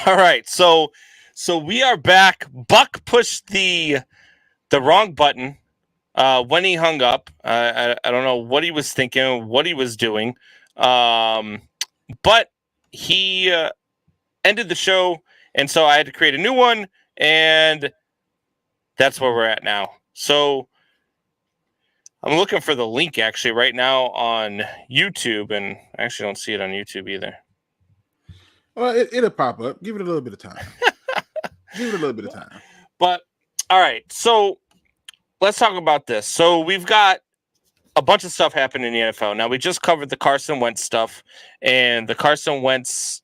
All right, so we are back. Buck pushed the wrong button when he hung up. I don't know what he was thinking, what he was doing, but he ended the show, and so I had to create a new one, and that's where we're at now. So I'm looking for the link actually right now on YouTube, and I actually don't see it on YouTube either. Well, it'll pop up. Give it a little bit of time. Give it a little bit of time. But all right, so let's talk about this. So we've got a bunch of stuff happening in the NFL. Now we just covered the Carson Wentz stuff, and the Carson Wentz,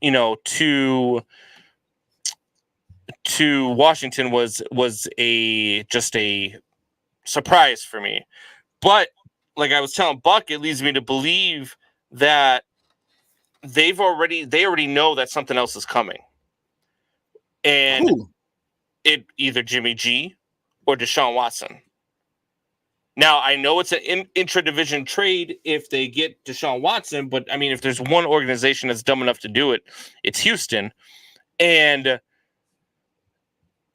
to Washington was just a surprise for me. But like I was telling Buck, it leads me to believe that they already know that something else is coming. And it either Jimmy G or Deshaun Watson. Now, I know it's an intra-division trade if they get Deshaun Watson, but I mean, if there's one organization that's dumb enough to do it, it's Houston. And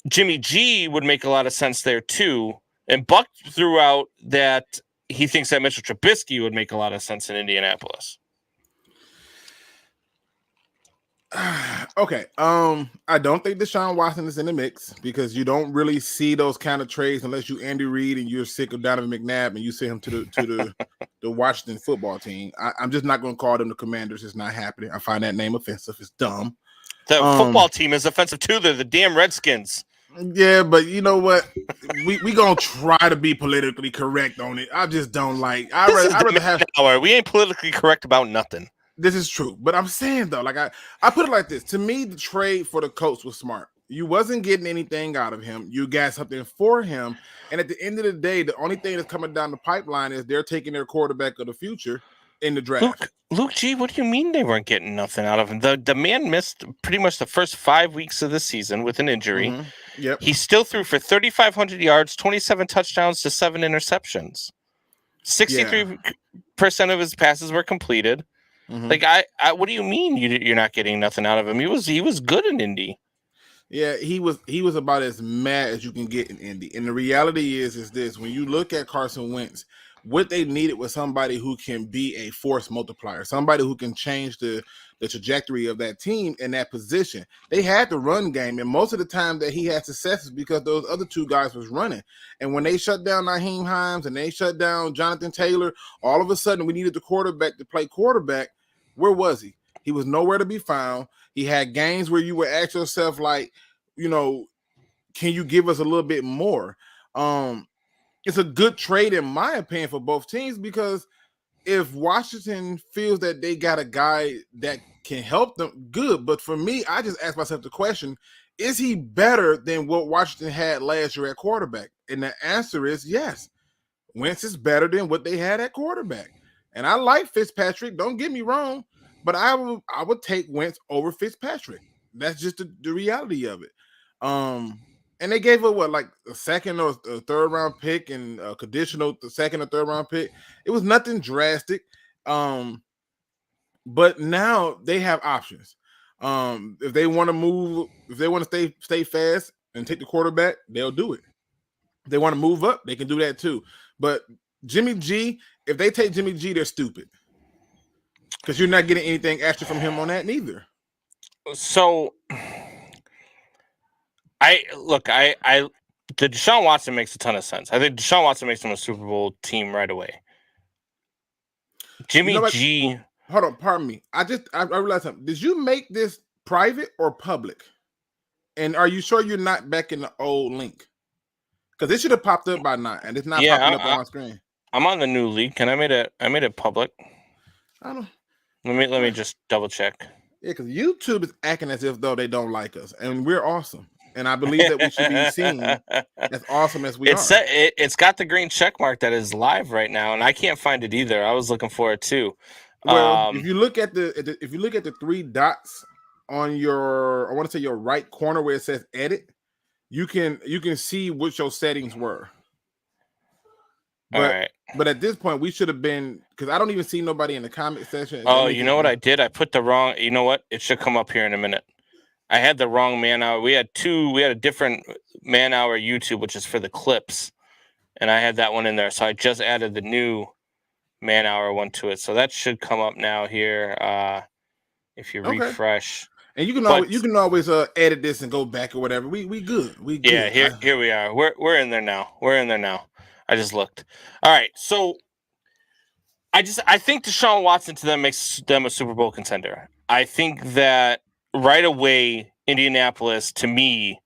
Jimmy G would make a lot of sense there too. And Buck threw out that he thinks that Mitchell Trubisky would make a lot of sense in Indianapolis. Okay. I don't think Deshaun Watson is in the mix because you don't really see those kind of trades unless you Andy Reid and you're sick of Donovan McNabb and you send him to the Washington football team. I'm just not going to call them the Commanders. It's not happening. I find that name offensive. It's dumb. The football team is offensive too. They're the damn Redskins. Yeah, but you know what? we gonna try to be politically correct on it. I just don't like. I rather have. We ain't politically correct about nothing. This is true, but I'm saying though, like I put it like this. To me, the trade for the Colts was smart. You wasn't getting anything out of him. You got something for him, and at the end of the day, the only thing that's coming down the pipeline is they're taking their quarterback of the future in the draft. Luke G, what do you mean they weren't getting nothing out of him? The man missed pretty much the first 5 weeks of the season with an injury. Mm-hmm. Yep. He still threw for 3,500 yards, 27 touchdowns to 7 interceptions. 63% of his passes were completed. Mm-hmm. Like I what do you mean you're not getting nothing out of him? He was good in Indy. Yeah, he was about as mad as you can get in Indy. And the reality is this: when you look at Carson Wentz, what they needed was somebody who can be a force multiplier, somebody who can change the trajectory of that team in that position. They had the run game, and most of the time that he had success is because those other two guys was running. And when they shut down Nyheim Hines and they shut down Jonathan Taylor, all of a sudden we needed the quarterback to play quarterback. Where was he? He was nowhere to be found. He had games where you would ask yourself, like, can you give us a little bit more? It's a good trade, in my opinion, for both teams, because if Washington feels that they got a guy that can help them, good. But for me, I just ask myself the question, is he better than what Washington had last year at quarterback? And the answer is yes. Wentz is better than what they had at quarterback. And I like Fitzpatrick, don't get me wrong, but I would take Wentz over Fitzpatrick. That's just the reality of it. And they gave up like a second or a third round pick and a conditional second or third round pick. It was nothing drastic. But now they have options. If they want to move, if they want to stay fast and take the quarterback, they'll do it. If they want to move up, they can do that too. But Jimmy G, if they take Jimmy G, they're stupid. Because you're not getting anything extra from him on that neither. So the Deshaun Watson makes a ton of sense. I think Deshaun Watson makes them a Super Bowl team right away. Jimmy G. Hold on, pardon me. I realized something. Did you make this private or public? And are you sure you're not back in the old link? Because it should have popped up by now, and it's not popping up on my screen. I'm on the new link, and I made it public. I don't. Let me just double check. Yeah, because YouTube is acting as if though they don't like us, and we're awesome. And I believe that we should be seen as awesome as we are. It's got the green check mark that is live right now, and I can't find it either. I was looking for it too. Well, if you look at the three dots on your, I want to say your right corner where it says edit, you can see what your settings were. But, all right. But at this point, we should have been, because I don't even see nobody in the comment section. Oh, you know what I did? I put the wrong. You know what? It should come up here in a minute. I had the wrong man hour. We had a different man hour YouTube, which is for the clips, and I had that one in there. So I just added the new man hour one to it. So that should come up now here. If you refresh. And you can always edit this and go back or whatever. We good. We good. Yeah, here we are. We're in there now. I just looked. All right. So I think Deshaun Watson to them makes them a Super Bowl contender. I think that right away Indianapolis to me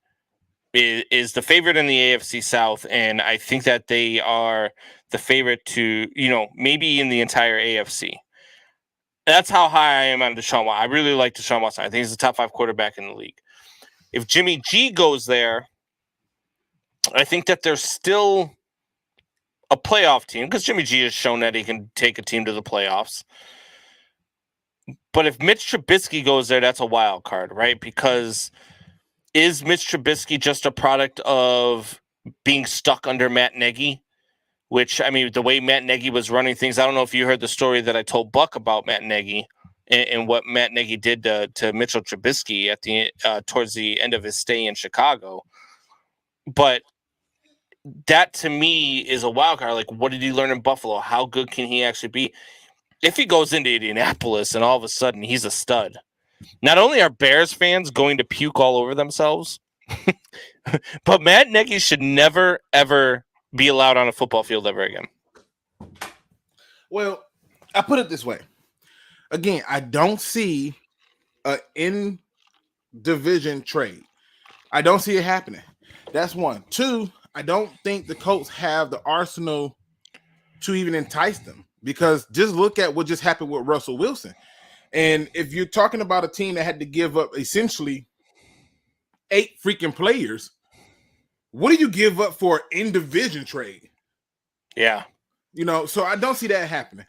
is the favorite in the AFC South, and I think that they are the favorite to, maybe in the entire AFC. That's how high I am on Deshaun Watson. I really like Deshaun Watson. I think he's the top 5 quarterback in the league. If Jimmy G goes there, I think that there's still a playoff team because Jimmy G has shown that he can take a team to the playoffs. But if Mitch Trubisky goes there, that's a wild card, right? Because is Mitch Trubisky just a product of being stuck under Matt Nagy? Which, I mean, the way Matt Nagy was running things, I don't know if you heard the story that I told Buck about Matt Nagy and what Matt Nagy did to Mitchell Trubisky at the towards the end of his stay in Chicago. But that to me is a wild card. Like, what did he learn in Buffalo? How good can he actually be? If he goes into Indianapolis and all of a sudden he's a stud, not only are Bears fans going to puke all over themselves, but Matt Nagy should never, ever be allowed on a football field ever again. Well, I put it this way. Again, I don't see an in-division trade. I don't see it happening. That's one. Two, I don't think the Colts have the arsenal to even entice them because just look at what just happened with Russell Wilson. And if you're talking about a team that had to give up essentially 8 freaking players, what do you give up for an in-division trade? Yeah. So I don't see that happening.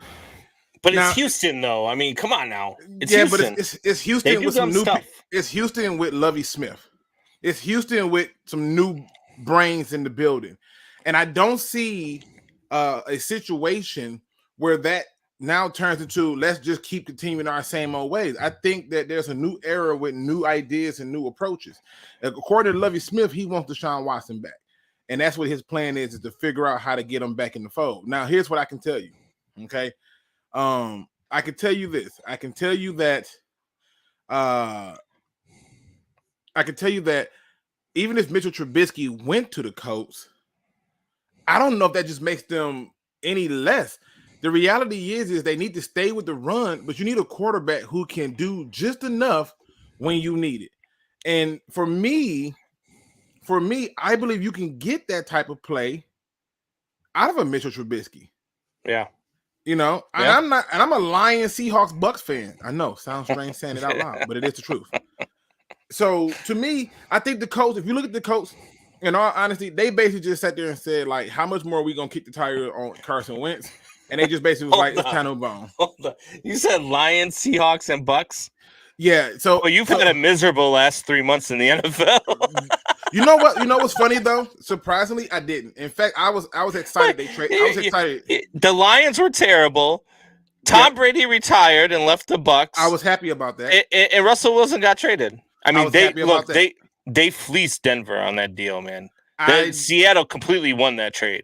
But now, it's Houston, though. I mean, come on now. It's Houston. But it's Houston with some new stuff. It's Houston with Lovie Smith. It's Houston with some new brains in the building. And I don't see a situation where that now turns into let's just keep continuing our same old ways. I think that there's a new era with new ideas and new approaches. According to Lovie Smith, he wants Deshaun Watson back. And that's what his plan is to figure out how to get him back in the fold. Now, here's what I can tell you. Okay. I can tell you this. I can tell you that even if Mitchell Trubisky went to the Colts, I don't know if that just makes them any less. The reality is they need to stay with the run, but you need a quarterback who can do just enough when you need it. And for me, I believe you can get that type of play out of a Mitchell Trubisky. Yeah. And I'm a Lions, Seahawks, Bucks fan. I know, sounds strange saying it out loud, but it is the truth. So to me, I think the Colts, if you look at the Colts, in all honesty, they basically just sat there and said, like, how much more are we going to kick the tire on Carson Wentz? And they just basically was it's kind of bone. You said Lions, Seahawks, and Bucks? Yeah. So you've had a miserable last 3 months in the NFL. You know what? You know what's funny though? Surprisingly, I didn't. In fact, I was excited they traded. I was excited. The Lions were terrible. Tom Brady retired and left the Bucks. I was happy about that. And Russell Wilson got traded. I mean, they fleeced Denver on that deal, man. Seattle completely won that trade.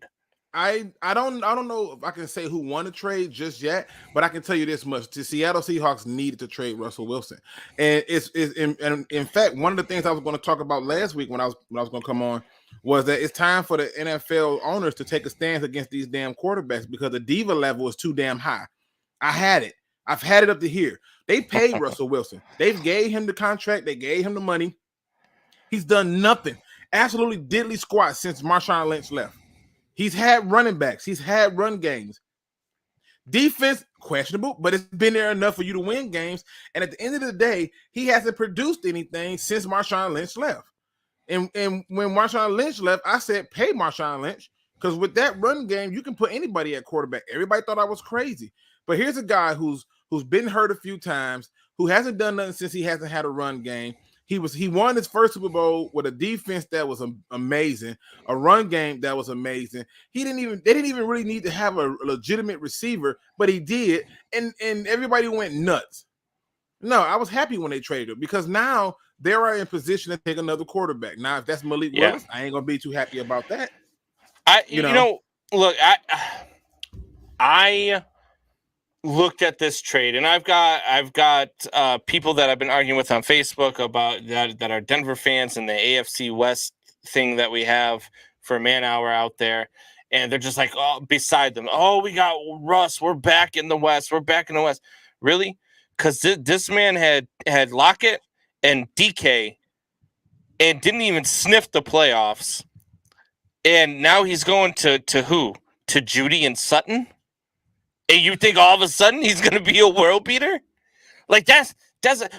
I don't know if I can say who won the trade just yet, but I can tell you this much: the Seattle Seahawks needed to trade Russell Wilson, and in fact one of the things I was going to talk about last week when I was going to come on was that it's time for the NFL owners to take a stance against these damn quarterbacks because the diva level is too damn high. I've had it up to here. They paid Russell Wilson. They've gave him the contract. They gave him the money. He's done nothing, absolutely diddly squat since Marshawn Lynch left. He's had running backs. He's had run games. Defense, questionable, but it's been there enough for you to win games. And at the end of the day, he hasn't produced anything since Marshawn Lynch left. And when Marshawn Lynch left, I said, pay Marshawn Lynch, because with that run game, you can put anybody at quarterback. Everybody thought I was crazy. But here's a guy who's been hurt a few times, who hasn't done nothing since he hasn't had a run game. He won his first Super Bowl with a defense that was amazing, a run game that was amazing. They didn't even really need to have a legitimate receiver, but he did, and everybody went nuts. No, I was happy when they traded him because now they are in position to take another quarterback. Now, if that's Malik Willis, I ain't gonna be too happy about that. Look, I looked at this trade, and I've got people that I've been arguing with on Facebook about that are Denver fans and the AFC West thing that we have for Man Hour out there, and they're just like, oh, beside them, oh, we got Russ, we're back in the West, really? Because this man had Lockett and DK and didn't even sniff the playoffs, and now he's going to who? To Judy and Sutton? And you think all of a sudden he's going to be a world beater? Like that's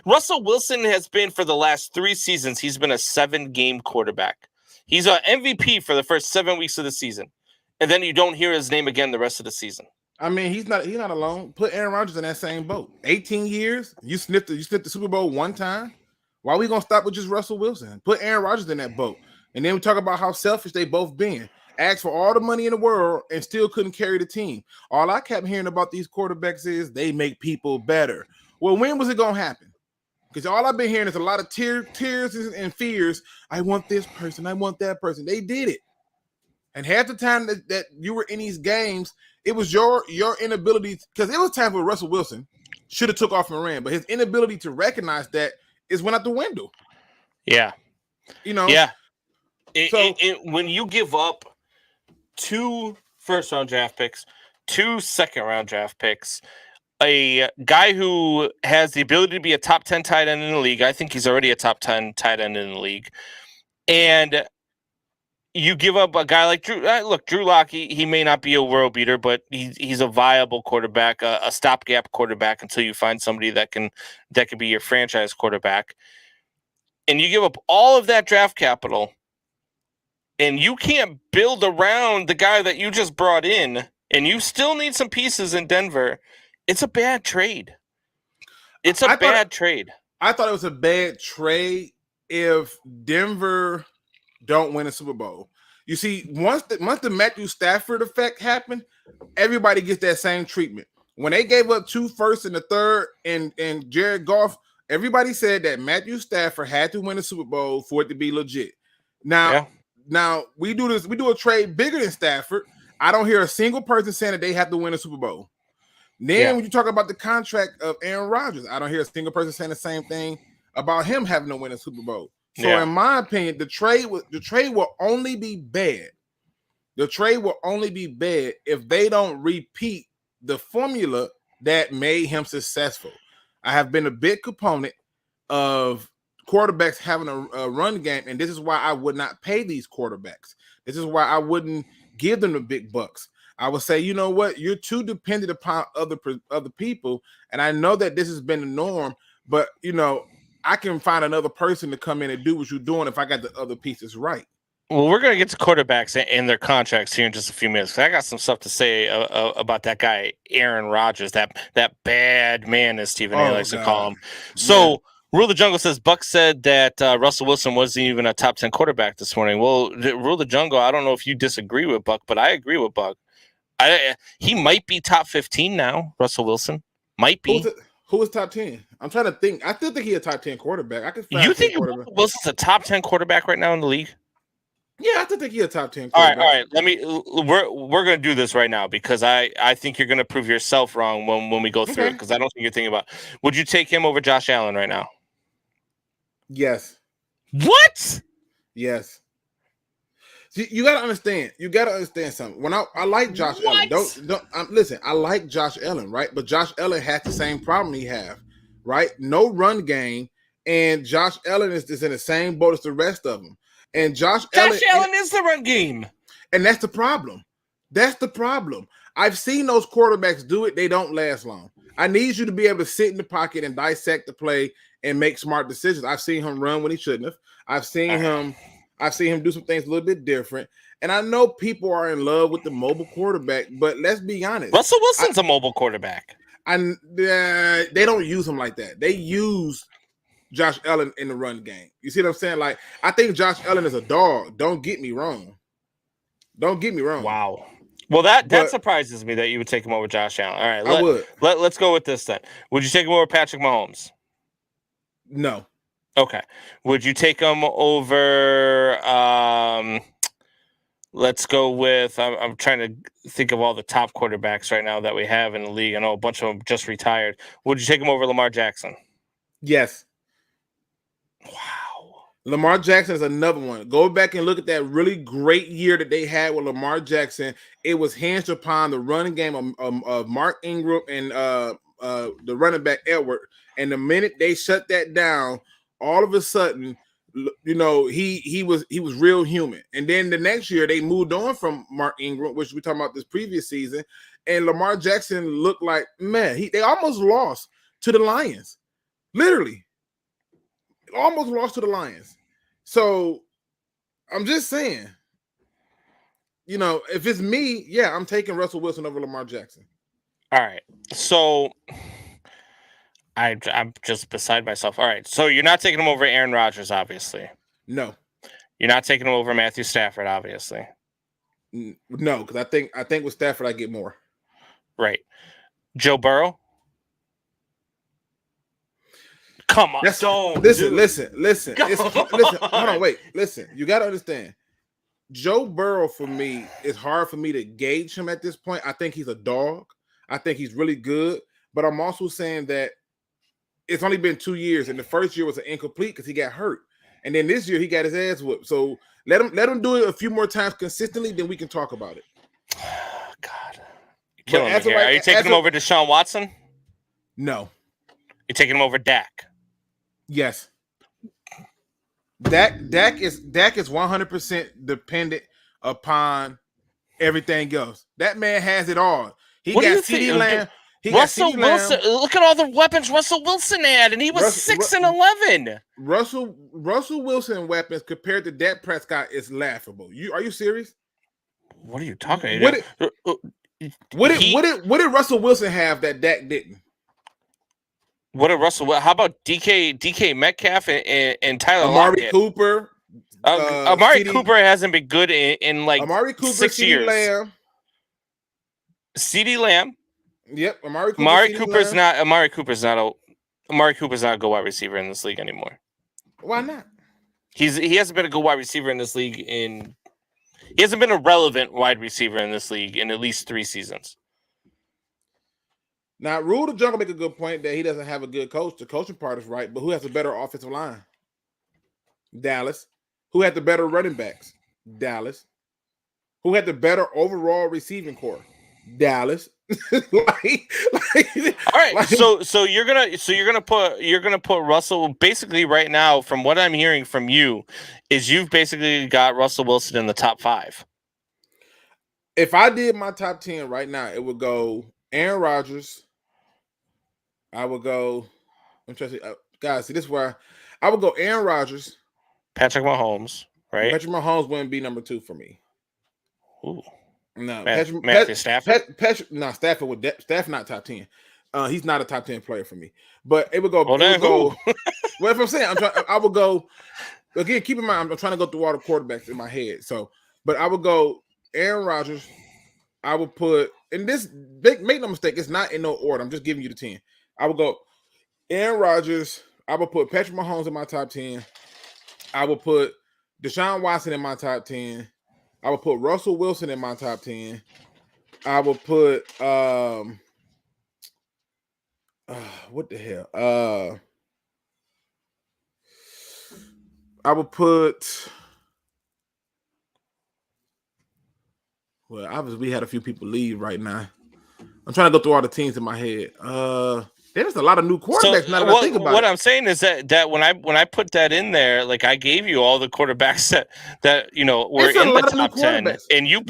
Russell Wilson has been for the last 3 seasons. He's been a 7-game quarterback. He's an MVP for the first 7 weeks of the season, and then you don't hear his name again the rest of the season. I mean, he's not alone. Put Aaron Rodgers in that same boat. 18 years, you sniffed the Super Bowl one time. Why are we gonna stop with just Russell Wilson? Put Aaron Rodgers in that boat, and then we talk about how selfish they both been. Asked for all the money in the world and still couldn't carry the team. All I kept hearing about these quarterbacks is they make people better. Well, when was it gonna happen? Because all I've been hearing is a lot of tears and fears. I want this person. I want that person. They did it, and half the time that you were in these games, it was your inability. Because it was time where Russell Wilson should have took off and ran, but his inability to recognize that went out the window. Yeah, Yeah. When you give up 2 first-round draft picks, 2 second-round draft picks, a guy who has the ability to be a top 10 tight end in the league. I think he's already a top 10 tight end in the league. And you give up a guy like Drew. Look, Drew Lock, he may not be a world beater, but he's a viable quarterback, a stopgap quarterback until you find somebody that can be your franchise quarterback. And you give up all of that draft capital, and you can't build around the guy that you just brought in, and you still need some pieces in Denver. It's a bad trade. It's a bad trade. I thought it was a bad trade if Denver don't win a Super Bowl. You see, once the Matthew Stafford effect happened, everybody gets that same treatment. When they gave up 2 firsts and a third and Jared Goff, everybody said that Matthew Stafford had to win a Super Bowl for it to be legit. Now we do a trade bigger than Stafford. I don't hear a single person saying that they have to win a Super Bowl. Then when you talk about the contract of Aaron Rodgers, I don't hear a single person saying the same thing about him having to win a Super Bowl. So in my opinion, the trade will only be bad. The trade will only be bad if they don't repeat the formula that made him successful. I have been a big component of quarterbacks having a run game, and this is why I would not pay these quarterbacks. This is why I wouldn't give them the big bucks. I would say, you know what, you're too dependent upon other people, and I know that this has been the norm, but I can find another person to come in and do what you're doing if I got the other pieces right. Well, we're going to get to quarterbacks and their contracts here in just a few minutes. I got some stuff to say about that guy, Aaron Rodgers, that bad man, as Stephen A. likes to call him. So, Rule the Jungle says Buck said that Russell Wilson wasn't even a top 10 quarterback this morning. Well, Rule the Jungle, I don't know if you disagree with Buck, but I agree with Buck. He might be top 15 now, Russell Wilson. Might be. Who is top 10? I'm trying to think. I still think he's a top 10 quarterback. You think Wilson's a top 10 quarterback right now in the league? Yeah, I still think he's a top 10 quarterback. All right. We're going to do this right now because I think you're going to prove yourself wrong when we go through it, because I don't think you're thinking about. Would you take him over Josh Allen right now? Yes. What? Yes. See, you gotta understand. You gotta understand something. When I like Josh Allen, listen. I like Josh Allen, right? But Josh Allen has the same problem he have, right? No run game, and Josh Allen is in the same boat as the rest of them. And Josh Allen is the run game, and that's the problem. That's the problem. I've seen those quarterbacks do it. They don't last long. I need you to be able to sit in the pocket and dissect the play and make smart decisions. I've seen him run when he shouldn't have. I've seen him do some things a little bit different. And I know people are in love with the mobile quarterback, but let's be honest. Russell Wilson's a mobile quarterback. They don't use him like that. They use Josh Allen in the run game. You see what I'm saying? Like, I think Josh Allen is a dog. Don't get me wrong. Wow. Well, that surprises me that you would take him over Josh Allen. All right, I would. Let's go with this then. Would you take him over Patrick Mahomes? No. Okay. Would you take him over? Let's go with. I'm trying to think of all the top quarterbacks right now that we have in the league. I know a bunch of them just retired. Would you take him over Lamar Jackson? Yes. Wow. Lamar Jackson is another one. Go back and look at that really great year that they had with Lamar Jackson. It was hinged upon the running game of Mark Ingram and the running back Edward. And the minute they shut that down, all of a sudden, you know, he was real human. And then the next year they moved on from Mark Ingram, which we talking about this previous season, and Lamar Jackson looked like, man, they almost lost to the Lions. Literally. Almost lost to the Lions. So I'm just saying, you know, if it's me, yeah, I'm taking Russell Wilson over Lamar Jackson. All right. So I'm just beside myself. All right. So you're not taking him over Aaron Rodgers, obviously. No. You're not taking him over Matthew Stafford, obviously. No, because I think with Stafford I get more. Right. Joe Burrow. Come on, listen. Listen. Hold on, wait. Listen, you got to understand. Joe Burrow, for me, it's hard for me to gauge him at this point. I think he's a dog. I think he's really good. But I'm also saying that it's only been 2 years, and the first year was an incomplete because he got hurt. And then this year he got his ass whooped. So let him do it a few more times consistently, then we can talk about it. God. You're killing me here. Are you taking him over Deshaun Watson? No. You're taking him over Dak? Yes. Dak is 100% dependent upon everything else. That man has it all. He got CeeDee Lamb. Russell Wilson. Look at all the weapons Russell Wilson had, and he was 6-11. Russell Wilson weapons compared to Dak Prescott is laughable. Are you serious? What are you talking about? What did Russell Wilson have that Dak didn't? What did Russell? How about DK Metcalf and Tyler Amari Lockett? Cooper? Amari Cooper hasn't been good in like Amari Cooper, 6 years. CeeDee Lamb. Yep, Amari Cooper's not a good wide receiver in this league anymore. Why not? He hasn't been a good wide receiver in this league he hasn't been a relevant wide receiver in this league in at least 3 seasons. Now, Rule the Jungle make a good point that he doesn't have a good coach. The coaching part is right, but who has a better offensive line? Dallas. Who had the better running backs? Dallas. Who had the better overall receiving core? Dallas. All right. So you're gonna put Russell basically right now, from what I'm hearing from you, is you've basically got Russell Wilson in the top 5. If I did my top 10 right now, it would go Aaron Rodgers. I would go. I'm trying to guys. See, this is where I would go. Aaron Rodgers, Patrick Mahomes, right? Patrick Mahomes wouldn't be number 2 for me. Ooh, no, Matthew Stafford. Stafford would. Stafford not top 10. He's not a top 10 player for me. But it would go. Well, well, if I'm saying, I would go. Again, keep in mind, I'm trying to go through all the quarterbacks in my head. So, but I would go Aaron Rodgers. I would put, and this, make no mistake, it's not in no order. I'm just giving you the 10. I would go Aaron Rodgers. I would put Patrick Mahomes in my top 10. I would put Deshaun Watson in my top 10. I would put Russell Wilson in my top 10. I would put what the hell? I would put. Well, obviously we had a few people leave right now. I'm trying to go through all the teams in my head. There's a lot of new quarterbacks now that I think about what it. I'm saying is that when I put that in there, like I gave you all the quarterbacks that you know were in the top 10, and you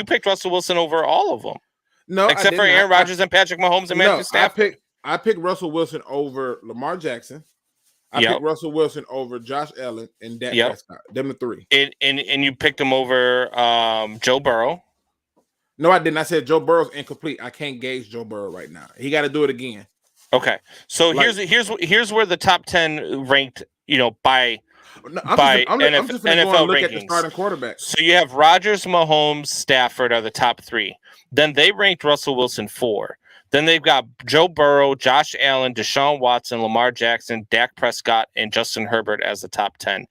picked Russell Wilson over all of them. No, except for Aaron Rodgers and Patrick Mahomes and Matthew Stafford. I picked Russell Wilson over Lamar Jackson. I picked Russell Wilson over Josh Allen and Dak Prescott. Them the 3. And you picked him over Joe Burrow. No, I didn't. I said Joe Burrow's incomplete. I can't gauge Joe Burrow right now. He got to do it again. Okay, so here's where the top 10 ranked, you know, by NFL rankings. Starting quarterbacks. So you have Rodgers, Mahomes, Stafford are the top 3. Then they ranked Russell Wilson 4. Then they've got Joe Burrow, Josh Allen, Deshaun Watson, Lamar Jackson, Dak Prescott, and Justin Herbert as the top 10.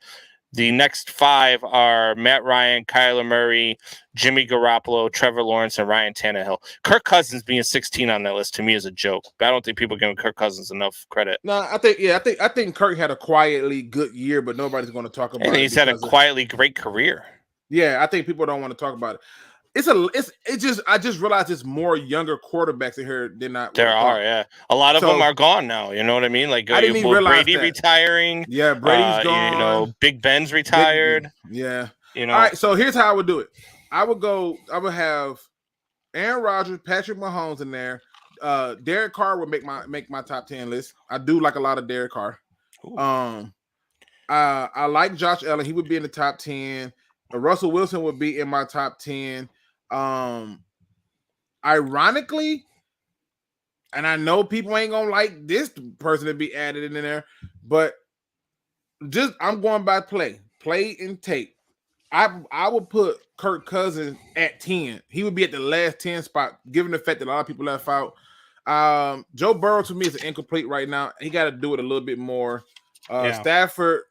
The next 5 are Matt Ryan, Kyler Murray, Jimmy Garoppolo, Trevor Lawrence, and Ryan Tannehill. Kirk Cousins being 16 on that list to me is a joke. But I don't think people are giving Kirk Cousins enough credit. No, I think Kirk had a quietly good year, but nobody's going to talk about it. And he's had a quietly great career. Yeah, I think people don't want to talk about it. I just realized it's more younger quarterbacks in here than not. There are, yeah. A lot of them are gone now. You know what I mean? Like I didn't even realize Brady retiring. Yeah, Brady's gone. You know, Big Ben's retired. Yeah. You know. All right, so here's how I would do it. I would have Aaron Rodgers, Patrick Mahomes in there. Derek Carr would make my top 10 list. I do like a lot of Derek Carr. Ooh. I like Josh Allen. He would be in the top 10. Russell Wilson would be in my top 10. Ironically, and I know people ain't gonna like this person to be added in there, but I'm going by play and tape. I would put Kirk Cousins at 10. He would be at the last 10 spot, given the fact that a lot of people left out. Joe Burrow to me is incomplete right now. He got to do it a little bit more. Stafford,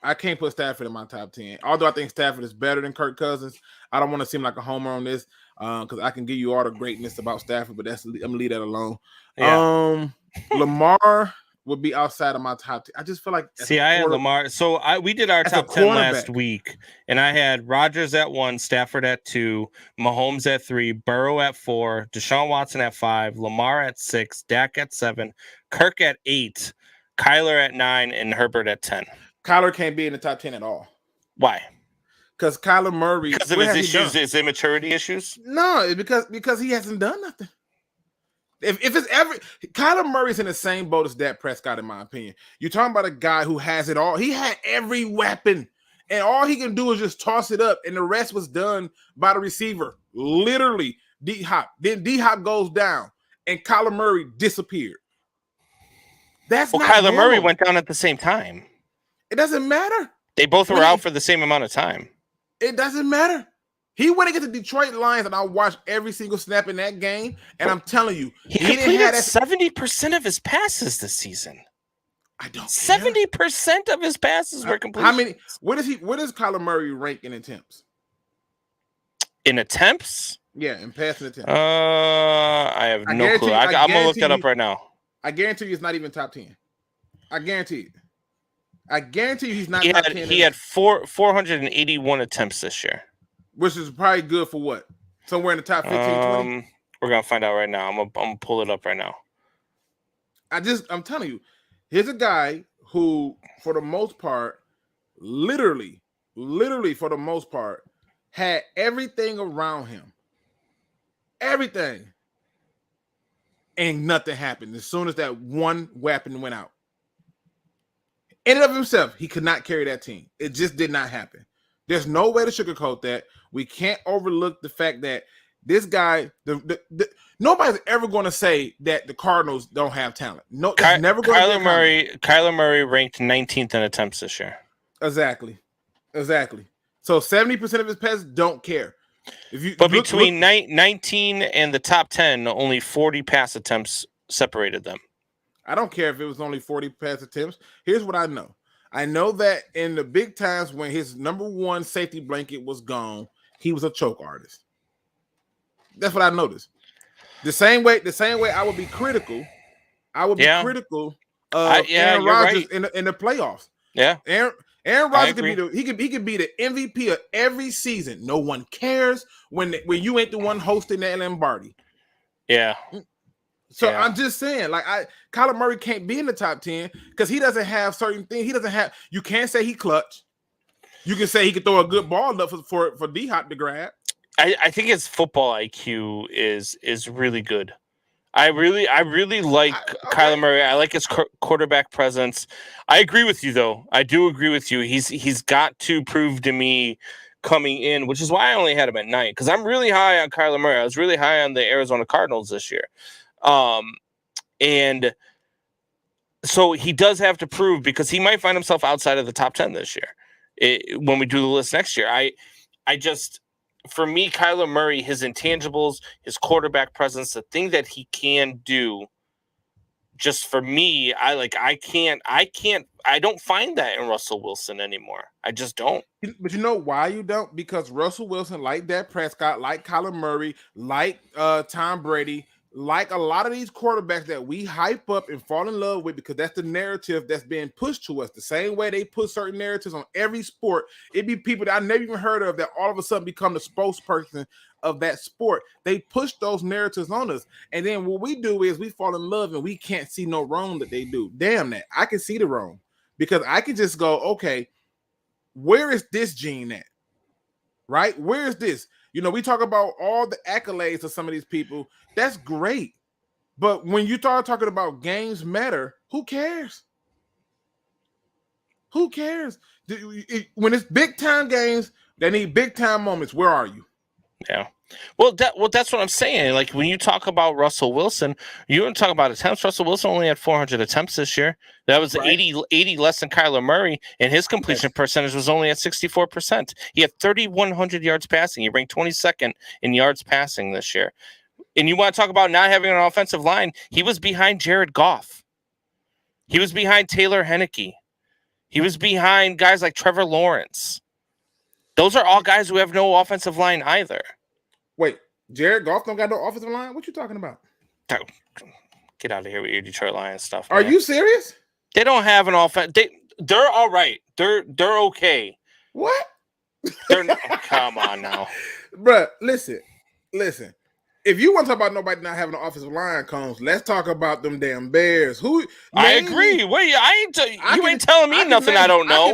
I can't put Stafford in my top 10. Although I think Stafford is better than Kirk Cousins. I don't want to seem like a homer on this because I can give you all the greatness about Stafford, but I'm gonna leave that alone. Yeah. Lamar would be outside of my top 10. I just feel like I had Lamar. So we did our top 10 last week, and I had Rodgers at 1, Stafford at 2, Mahomes at 3, Burrow at 4, Deshaun Watson at 5, Lamar at 6, Dak at 7, Kirk at 8, Kyler at 9, and Herbert at 10. Kyler can't be in the top 10 at all. Why? Because Kyler Murray, because of his issues, his immaturity issues. No, it's because he hasn't done nothing. If it's ever Kyler Murray's in the same boat as Dak Prescott, in my opinion. You're talking about a guy who has it all. He had every weapon, and all he can do is just toss it up, and the rest was done by the receiver. Literally, D-Hop. Then D-Hop goes down, and Kyler Murray disappeared. Kyler Murray went down at the same time. It doesn't matter. They both were out for the same amount of time. It doesn't matter. He went against the Detroit Lions, and I watched every single snap in that game. And I'm telling you, he completed 70% of his passes this season. I don't. 70% of his passes were completed. How many? What does Kyler Murray rank in attempts? In attempts? Yeah, in passing attempts. I have no clue. I'm gonna look that up right now. I guarantee you, it's not even top 10. I guarantee you. I guarantee you, he's not. He had 481 attempts this year, which is probably good for what? Somewhere in the top 15, 20? We're gonna find out right now. I'm gonna pull it up right now. I'm telling you, here's a guy who, for the most part, literally for the most part, had everything around him. Everything. And nothing happened as soon as that one weapon went out. In and of himself, he could not carry that team. It just did not happen. There's no way to sugarcoat that. We can't overlook the fact that this guy, nobody's ever going to say that the Cardinals don't have talent. No, it's never going to be. Kyler Murray ranked 19th in attempts this year. Exactly. So 70% of his passes don't care. But between 19 and the top 10, only 40 pass attempts separated them. I don't care if it was only 40 pass attempts. Here's what I know. I know that in the big times when his number one safety blanket was gone, he was a choke artist. That's what I noticed. The same way I would be critical. I would be critical of Aaron Rodgers in the playoffs. Yeah. Aaron Rodgers could be the MVP of every season. No one cares when you ain't the one hosting the Lombardi. Yeah. So I'm just saying, Kyler Murray can't be in the top 10 because he doesn't have certain things. You can't say he clutch. You can say he could throw a good ball up for D-Hop to grab. I think his football IQ is really good. I really like Kyler Murray. I like his quarterback presence. I agree with you, though. I do agree with you. He's got to prove to me coming in, which is why I only had him at 9, because I'm really high on Kyler Murray. I was really high on the Arizona Cardinals this year. And so he does have to prove, because he might find himself outside of the top 10 this year when we do the list next year. for me, Kyler Murray, his intangibles, his quarterback presence, the thing that he can do. Just for me, I don't find that in Russell Wilson anymore. I just don't. But you know why you don't? Because Russell Wilson, like Dak Prescott, like Kyler Murray, like Tom Brady, like a lot of these quarterbacks that we hype up and fall in love with, because that's the narrative that's being pushed to us. The same way they put certain narratives on every sport, it'd be people that I never even heard of that all of a sudden become the spokesperson of that sport. They push those narratives on us, and then what we do is we fall in love and we can't see no wrong that they do. Damn that, I can see the wrong, because I can just go, okay, where is this gene at? Right? Where is this? You know, we talk about all the accolades of some of these people. That's great. But when you start talking about games matter, who cares? Who cares? When it's big time games, they need big time moments. Where are you? Yeah. Well, that's what I'm saying. Like, when you talk about Russell Wilson, you don't talk about attempts. Russell Wilson only had 400 attempts this year. That was Right. 80 less than Kyler Murray, and his completion percentage was only at 64%. He had 3,100 yards passing. He ranked 22nd in yards passing this year. And you want to talk about not having an offensive line? He was behind Jared Goff. He was behind Taylor Heinicke. He was behind guys like Trevor Lawrence. Those are all guys who have no offensive line either. Wait, Jared Goff don't got no offensive line? What you talking about? Get out of here with your Detroit Lions stuff. Are man. you serious? They don't have an offense. They're all right. They're okay. What? Come on now, Bruh, listen. If you want to talk about nobody not having an offensive line, Combs, let's talk about them damn Bears. I agree. Wait, you ain't telling me nothing I don't know.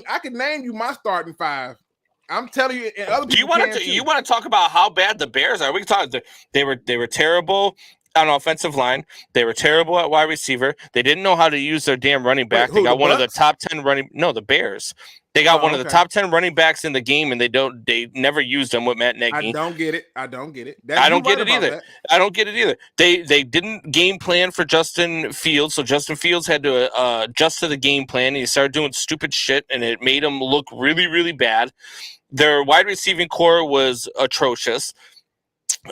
I can name you my starting five. I'm telling you, and other Do you people want to talk about how bad the Bears are? We can talk. They were terrible on offensive line. They were terrible at wide receiver. They didn't know how to use their damn running back. Wait, they got the one of the Bucks? top 10 running. No, the Bears. They got one of the top 10 running backs in the game, and they never used them with Matt Nagy. I don't get it. I don't get it either. I don't get it either. They didn't game plan for Justin Fields, so Justin Fields had to adjust to the game plan, and he started doing stupid shit, and it made him look really, really bad. Their wide receiving core was atrocious.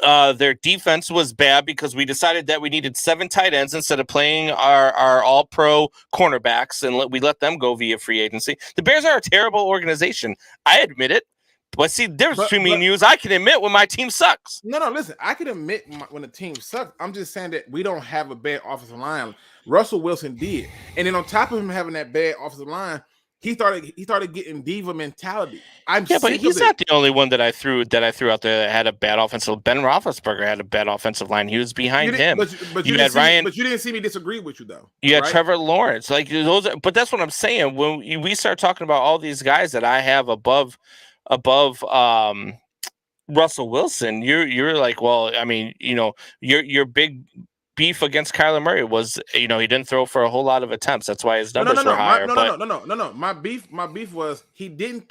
Their defense was bad because we decided that we needed 7 tight ends instead of playing our all-pro cornerbacks, and we let them go via free agency. The Bears are a terrible organization. I admit it. But see, the difference between me and you is I can admit when my team sucks. No, listen. I can admit when the team sucks. I'm just saying that we don't have a bad offensive line. Russell Wilson did. And then on top of him having that bad offensive line, he started getting diva mentality. But he's not the only one that I threw out there that had a bad offensive. Ben Roethlisberger had a bad offensive line. He was behind him. But you didn't see me disagree with you though. You had Trevor Lawrence, like those. But that's what I'm saying. When we start talking about all these guys that I have above Russell Wilson, you're like, well, I mean, your big beef against Kyler Murray was, he didn't throw for a whole lot of attempts. That's why his numbers were higher. No. My beef was he didn't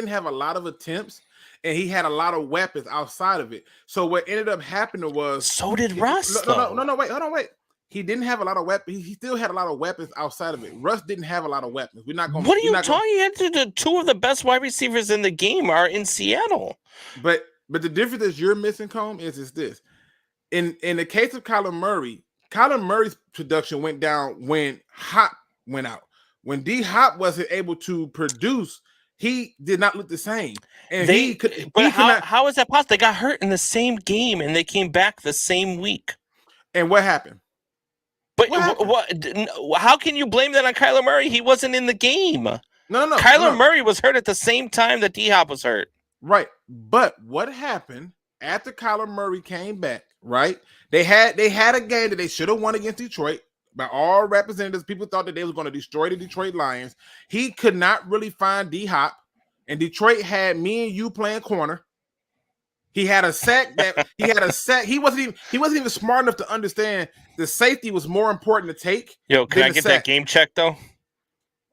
have a lot of attempts, and he had a lot of weapons outside of it. So what ended up happening was, so did Russ. Wait. He didn't have a lot of weapons. He still had a lot of weapons outside of it. Russ didn't have a lot of weapons. We're not going. What are you talking? The 2 of the best wide receivers in the game are in Seattle. But the difference is you're missing, Comb, is this. In the case of Kyler Murray's production went down when Hop went out. When D Hop wasn't able to produce, he did not look the same. And how is that possible? They got hurt in the same game and they came back the same week. And what happened? But how can you blame that on Kyler Murray? He wasn't in the game. No. Kyler Murray was hurt at the same time that D Hop was hurt. Right. But what happened after Kyler Murray came back, right? They had a game that they should have won against Detroit. By all representatives, people thought that they were going to destroy the Detroit Lions. He could not really find D Hop, and Detroit had me and you playing corner. He had a sack He wasn't even smart enough to understand the safety was more important to take. Yo, can I get that game check though?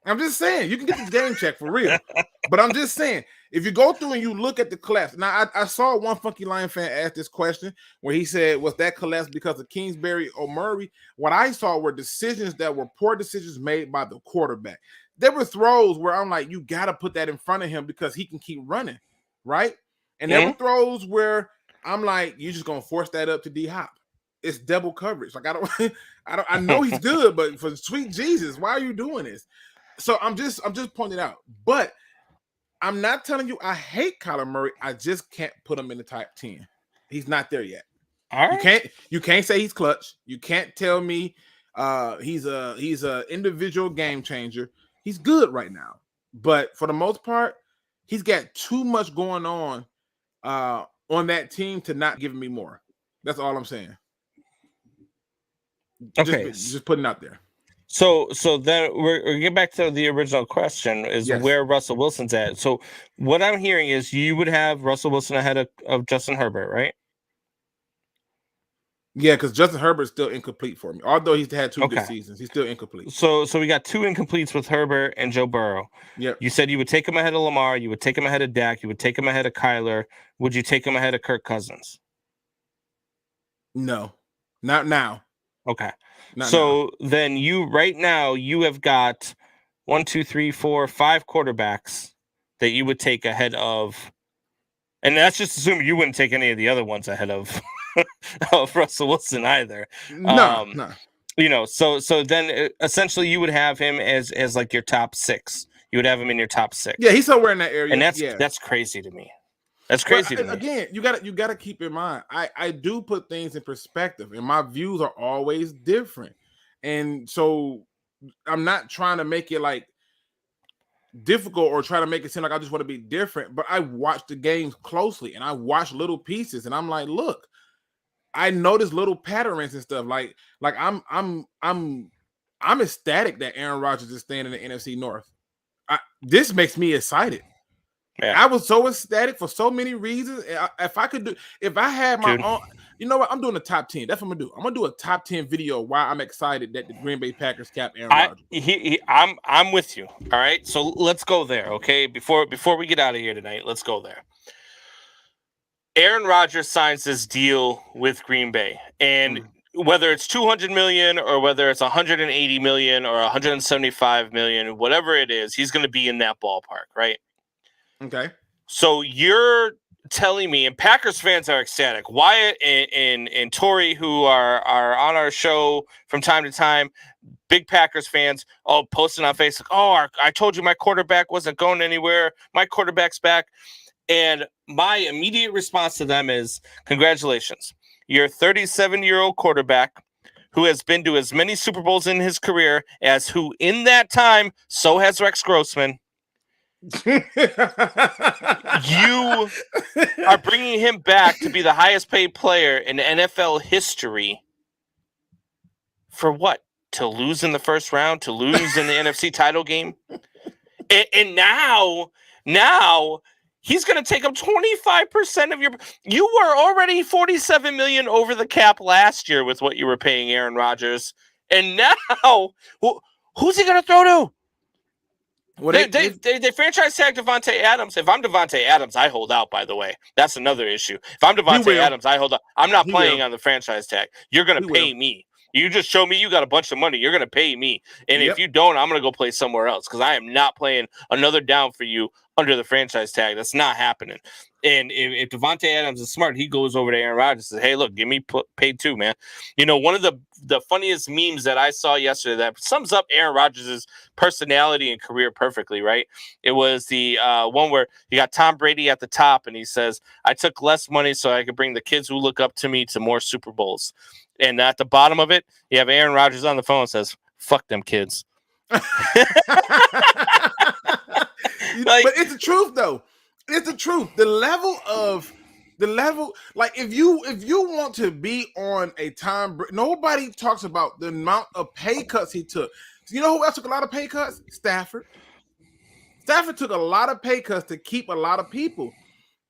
I'm just saying, you can get this game check for real. But I'm just saying, if you go through and you look at the collapse, now I saw one Funky Lion fan ask this question where he said, was that collapse because of Kingsbury or Murray? What I saw were decisions that were poor decisions made by the quarterback. There were throws where I'm like, you got to put that in front of him because he can keep running, right? And there were throws where I'm like, you're just gonna force that up to D Hop. It's double coverage. Like I know he's good, but for sweet Jesus, why are you doing this? So I'm just pointing it out. But I'm not telling you I hate Kyler Murray. I just can't put him in the top 10. He's not there yet. All right. You can't say he's clutch. You can't tell me he's a individual game changer. He's good right now, but for the most part, he's got too much going on that team to not give me more. That's all I'm saying. Okay, just putting it out there. So then we're get back to the original question is where Russell Wilson's at. So what I'm hearing is you would have Russell Wilson ahead of Justin Herbert, right? Yeah, because Justin Herbert's still incomplete for me. Although he's had 2 good seasons, he's still incomplete. So we got 2 incompletes with Herbert and Joe Burrow. Yeah. You said you would take him ahead of Lamar. You would take him ahead of Dak. You would take him ahead of Kyler. Would you take him ahead of Kirk Cousins? No, not now. Okay. Then right now you have got 1, 2, 3, 4, 5 quarterbacks that you would take ahead of, and that's just assuming you wouldn't take any of the other ones ahead of of Russell Wilson either. No. So then essentially you would have him as like your top 6. You would have him in your top 6. Yeah, he's somewhere in that area, and that's crazy to me. That's crazy to me. Again, you got to keep in mind. I do put things in perspective, and my views are always different. And so I'm not trying to make it like difficult or try to make it seem like I just want to be different. But I watch the games closely, and I watch little pieces, and I'm like, look, I notice little patterns and stuff. Like I'm ecstatic that Aaron Rodgers is staying in the NFC North. This makes me excited. Yeah. I was so ecstatic for so many reasons. If I had my own, you know what? I'm doing a top 10. That's what I'm gonna do. I'm gonna do a top 10 video why I'm excited that the Green Bay Packers cap Aaron Rodgers. I'm with you. All right, so let's go there. Okay, before we get out of here tonight, let's go there. Aaron Rodgers signs this deal with Green Bay, and whether it's $200 million or whether it's $180 million or $175 million, whatever it is, he's going to be in that ballpark, right? Okay. So you're telling me, and Packers fans are ecstatic. Wyatt and Tori, who are on our show from time to time, big Packers fans, posting on Facebook, I told you my quarterback wasn't going anywhere. My quarterback's back. And my immediate response to them is, congratulations. You're a 37-year-old quarterback who has been to as many Super Bowls in his career as who in that time, so has Rex Grossman. You are bringing him back to be the highest paid player in NFL history for what? To lose in the first round? To lose in the NFC title game? And now he's going to take up 25% of your. You were already $47 million over the cap last year with what you were paying Aaron Rodgers, and now who's he going to throw to? Well, they franchise tag Davante Adams. If I'm Davante Adams, I hold out, by the way. That's another issue. If I'm Davante Adams, I hold out. I'm not playing on the franchise tag. You're going to pay me. You just show me you got a bunch of money. You're going to pay me. And if you don't, I'm going to go play somewhere else because I am not playing another down for you under the franchise tag. That's not happening. And if Davante Adams is smart, he goes over to Aaron Rodgers and says, hey, look, give me paid too, man. You know, one of the funniest memes that I saw yesterday that sums up Aaron Rodgers' personality and career perfectly, right? It was the one where you got Tom Brady at the top, and he says, I took less money so I could bring the kids who look up to me to more Super Bowls. And at the bottom of it, you have Aaron Rodgers on the phone and says, fuck them kids. But it's the truth, though. It's the truth. The level, like if you want to be on a Tom Brady, nobody talks about the amount of pay cuts he took. You know who else took a lot of pay cuts? Stafford. Stafford took a lot of pay cuts to keep a lot of people.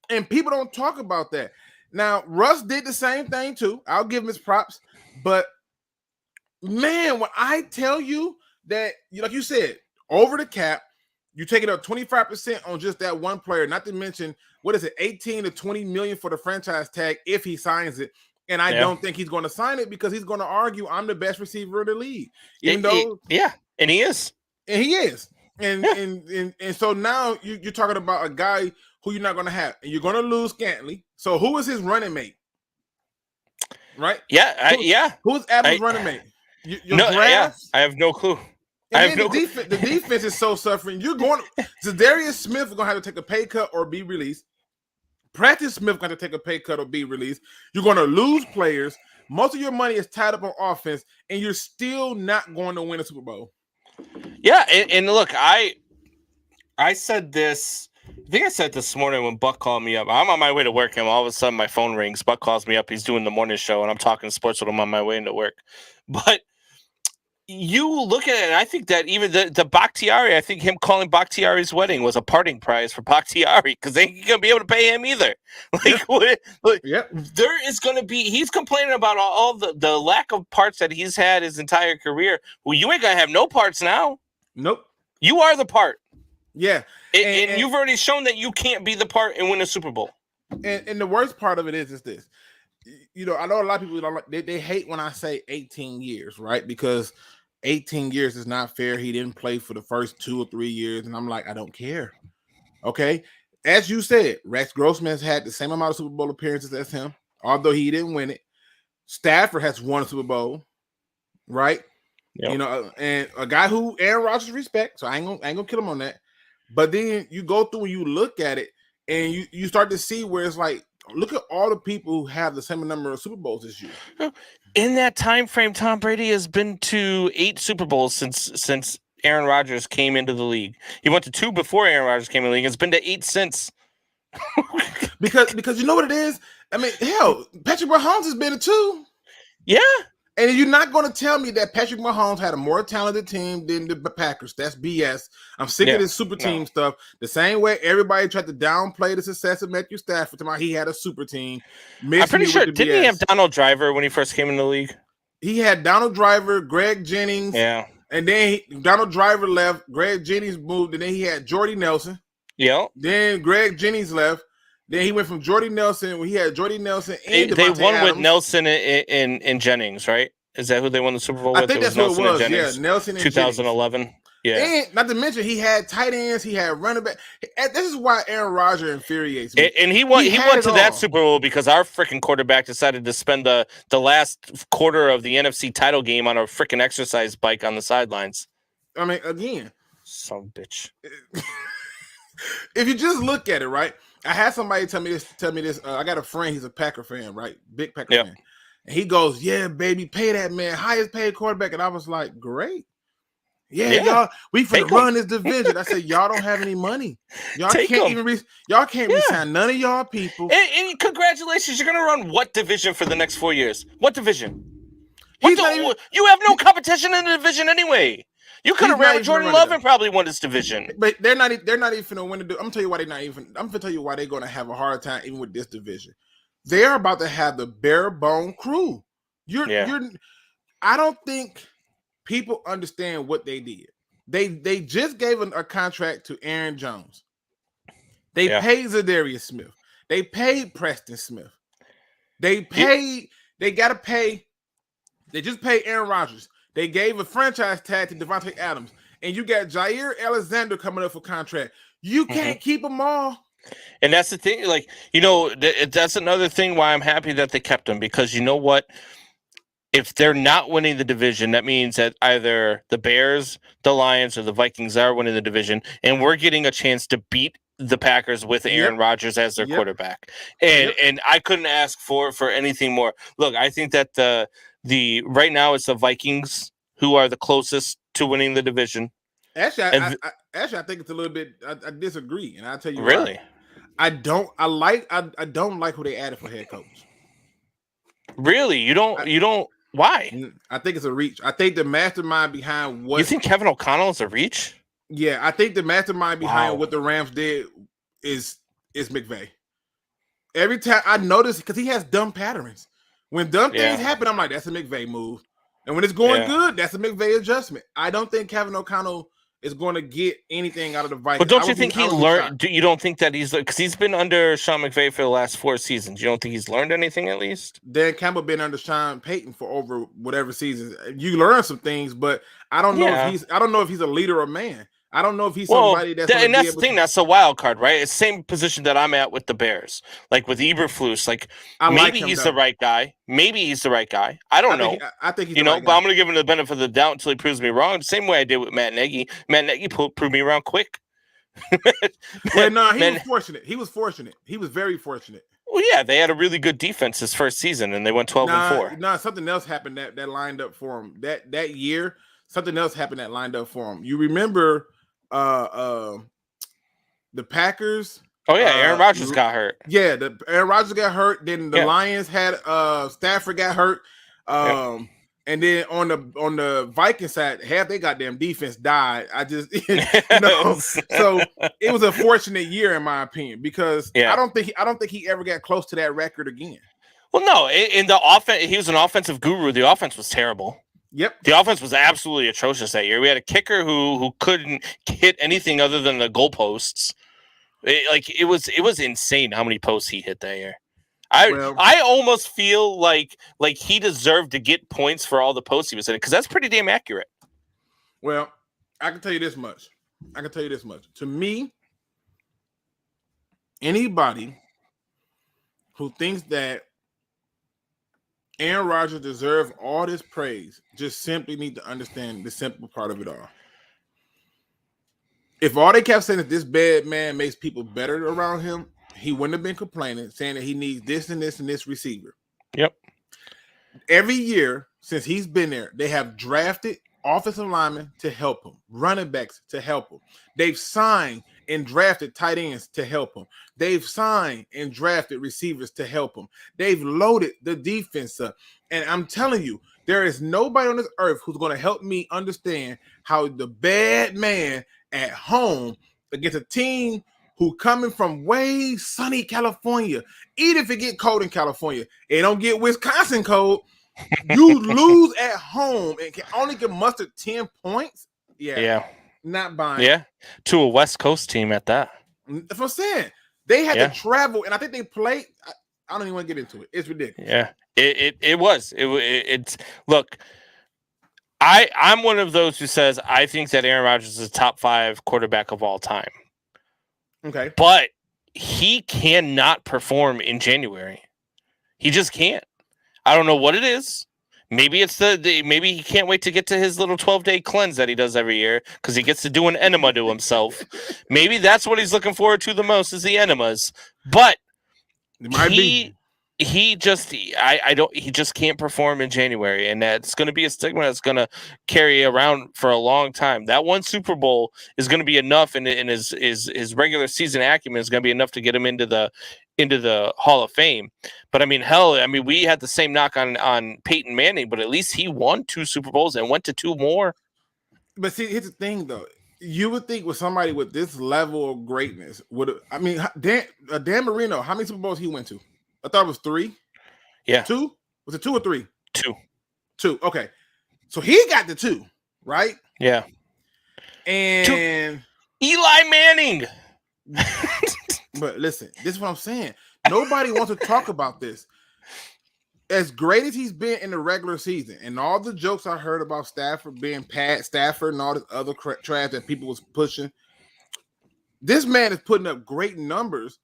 And people don't talk about that. Now, Russ did the same thing too. I'll give him his props. But man, when I tell you that, like you said, over the cap, you take it up 25% on just that one player, not to mention, what is it, 18 to 20 million for the franchise tag if he signs it. And I don't think he's going to sign it because he's going to argue I'm the best receiver in the league. And he is. And he is. And so now you're talking about a guy who you're not going to have. And you're going to lose Scantling. So who is his running mate? Right? Yeah. Who's Adams' running mate? Your no, draft? I have no clue. And then the defense is so suffering. You're going to Darius Smith is going to have to take a pay cut or be released. Prentice Smith going to take a pay cut or be released. You're going to lose players. Most of your money is tied up on offense, and you're still not going to win a Super Bowl. Yeah, and look, I said this. I think I said this morning when Buck called me up. I'm on my way to work, and all of a sudden my phone rings. Buck calls me up. He's doing the morning show, and I'm talking sports with him on my way into work. But you look at it, and I think that even the Bakhtiari, I think him calling Bakhtiari's wedding was a parting prize for Bakhtiari because they ain't gonna be able to pay him either. There is gonna be. He's complaining about all the lack of parts that he's had his entire career. Well, you ain't gonna have no parts now. Nope. You are the part. Yeah, and you've already shown that you can't be the part and win a Super Bowl. And the worst part of it is this. You know, I know a lot of people don't like. They hate when I say 18 years, right? Because 18 years is not fair. He didn't play for the first 2 or 3 years, and I'm like, I don't care. Okay, as you said, Rex Grossman has had the same amount of Super Bowl appearances as him, although he didn't win it. Stafford has won a Super Bowl, right? Yep. You know, and a guy who Aaron Rodgers respects, so I ain't gonna kill him on that. But then you go through and you look at it, and you start to see where it's like, look at all the people who have the same number of Super Bowls this year. In that time frame, Tom Brady has been to 8 Super Bowls since Aaron Rodgers came into the league. He went to 2 before Aaron Rodgers came in the league. It's been to 8 since. because you know what it is? I mean, hell, Patrick Mahomes has been to 2. Yeah. And you're not going to tell me that Patrick Mahomes had a more talented team than the Packers. That's BS. I'm sick of this super team stuff. The same way everybody tried to downplay the success of Matthew Stafford. He had a super team. I'm pretty sure, didn't he have Donald Driver when he first came in the league? He had Donald Driver, Greg Jennings. Yeah. And then Donald Driver left. Greg Jennings moved. And then he had Jordy Nelson. Yeah. Then Greg Jennings left. Then he went from Jordy Nelson. He had Jordy Nelson and they won Adams. with Nelson and Jennings, right? Is that who they won the Super Bowl with? I think that's Nelson what it was. Yeah, Nelson and 2011. Jennings. Yeah. And not to mention he had tight ends, he had running back. This is why Aaron Rodgers infuriates me. And he went to that Super Bowl because our freaking quarterback decided to spend the last quarter of the NFC title game on a freaking exercise bike on the sidelines. I mean, again, some bitch. If you just look at it, right? I had somebody tell me this. I got a friend, he's a Packer fan, right? Big Packer fan. And he goes, yeah, baby, pay that man, highest paid quarterback. And I was like, great. Yeah. Y'all, we finna run this division. I said, y'all don't have any money. Y'all can't resign none of y'all people. And congratulations, you're gonna run what division for the next 4 years? What division? You have no competition in the division anyway. You could have ran with Jordan Love and probably won this division. But they're not even gonna win the. I'm gonna tell you why I'm gonna tell you why they're gonna have a hard time even with this division. They're about to have the bare bone crew. I don't think people understand what they did. They just gave a contract to Aaron Jones. They paid Zadarius Smith. They paid Preston Smith. They gotta pay. They just paid Aaron Rodgers. They gave a franchise tag to Devontae Adams. And you got Jair Alexander coming up for contract. You can't keep them all. And that's the thing. Like, that's another thing why I'm happy that they kept him. Because you know what? If they're not winning the division, that means that either the Bears, the Lions, or the Vikings are winning the division. And we're getting a chance to beat the Packers with Aaron Rodgers as their quarterback. And I couldn't ask for anything more. Look, I think that the right now it's the Vikings who are the closest to winning the division. Actually, I think it's a little bit. I disagree, and I'll tell you really. Why. I don't like who they added for head coach. Really, you don't. Why? I think it's a reach. I think the mastermind behind what you think Kevin O'Connell is a reach. Yeah, I think the mastermind behind what the Rams did is McVay. Every time I notice, because he has dumb patterns. When dumb things happen, I'm like, that's a McVay move. And when it's going good, that's a McVay adjustment. I don't think Kevin O'Connell is going to get anything out of the Vikings. But don't you think he learned? You don't think that because he's been under Sean McVay for the last 4 seasons? You don't think he's learned anything at least? Dan Campbell been under Sean Payton for over whatever seasons. You learn some things, but I don't know if he's a leader or man. I don't know if he's Well, somebody that's going and to be that's the able thing. to. That's the wild card, right? It's the same position that I'm at with the Bears, like with Eberflus. Like I like maybe him, he's though. the right guy. Maybe he's the right guy. I don't know. I think he's You the know, right but guy. I'm going to give him the benefit of the doubt until he proves me wrong. The same way I did with Matt Nagy. Matt Nagy proved me wrong quick. Well, no, he was fortunate. He was fortunate. He was very fortunate. Well, yeah, they had a really good defense his first season, and they went 12-4. Nah, something else happened that lined up for him that year. Something else happened that lined up for him. You remember the Packers? Oh yeah, Aaron Rodgers got hurt. Yeah, Aaron Rodgers got hurt. Then the Lions had Stafford got hurt. And then on the Viking side, half they goddamn defense died. I just so it was a fortunate year in my opinion because I don't think he ever got close to that record again. Well, no, in the offense, he was an offensive guru. The offense was terrible. Yep, the offense was absolutely atrocious that year. We had a kicker who couldn't hit anything other than the goalposts. It was insane how many posts he hit that year. I almost feel like he deserved to get points for all the posts he was in because that's pretty damn accurate. Well, I can tell you this much. To me, anybody who thinks that Aaron Rodgers deserves all this praise just simply need to understand the simple part of it all. If all they kept saying is this bad man makes people better around him, he wouldn't have been complaining, saying that he needs this and this and this receiver. Yep. Every year since he's been there, they have drafted offensive linemen to help him, running backs to help him. They've signed and drafted tight ends to help him. They've signed and drafted receivers to help him. They've loaded the defense up. And I'm telling you, there is nobody on this earth who's going to help me understand how the bad man at home against a team who coming from way sunny California, even if it get cold in California, it don't get Wisconsin cold, you lose at home and can only get muster 10 points. Yeah. Not buying. Yeah. To a West Coast team at that. That's what I'm saying. They had to travel, and I think they played. I don't even want to get into it. It's ridiculous. Yeah. It was. It's look. I'm one of those who says I think that Aaron Rodgers is a top 5 quarterback of all time. Okay. But he cannot perform in January. He just can't. I don't know what it is. Maybe it's maybe he can't wait to get to his little 12-day cleanse that he does every year because he gets to do an enema to himself. Maybe that's what he's looking forward to the most is the enemas. But he just can't perform in January, and that's going to be a stigma that's going to carry around for a long time. That one Super Bowl is going to be enough, and his regular season acumen is going to be enough to get him into the Hall of Fame. But I mean, we had the same knock on Peyton Manning, but at least he won 2 Super Bowls and went to 2 more. But see, here's the thing, though. You would think with somebody with this level of greatness, Dan Marino, how many Super Bowls he went to? I thought it was 3. Yeah. 2? Was it 2 or 3? 2. Okay. So he got the 2, right? Yeah. And Eli Manning. But listen, this is what I'm saying. Nobody wants to talk about this. As great as he's been in the regular season, and all the jokes I heard about Stafford being Pat Stafford and all this other trash that people was pushing, this man is putting up great numbers.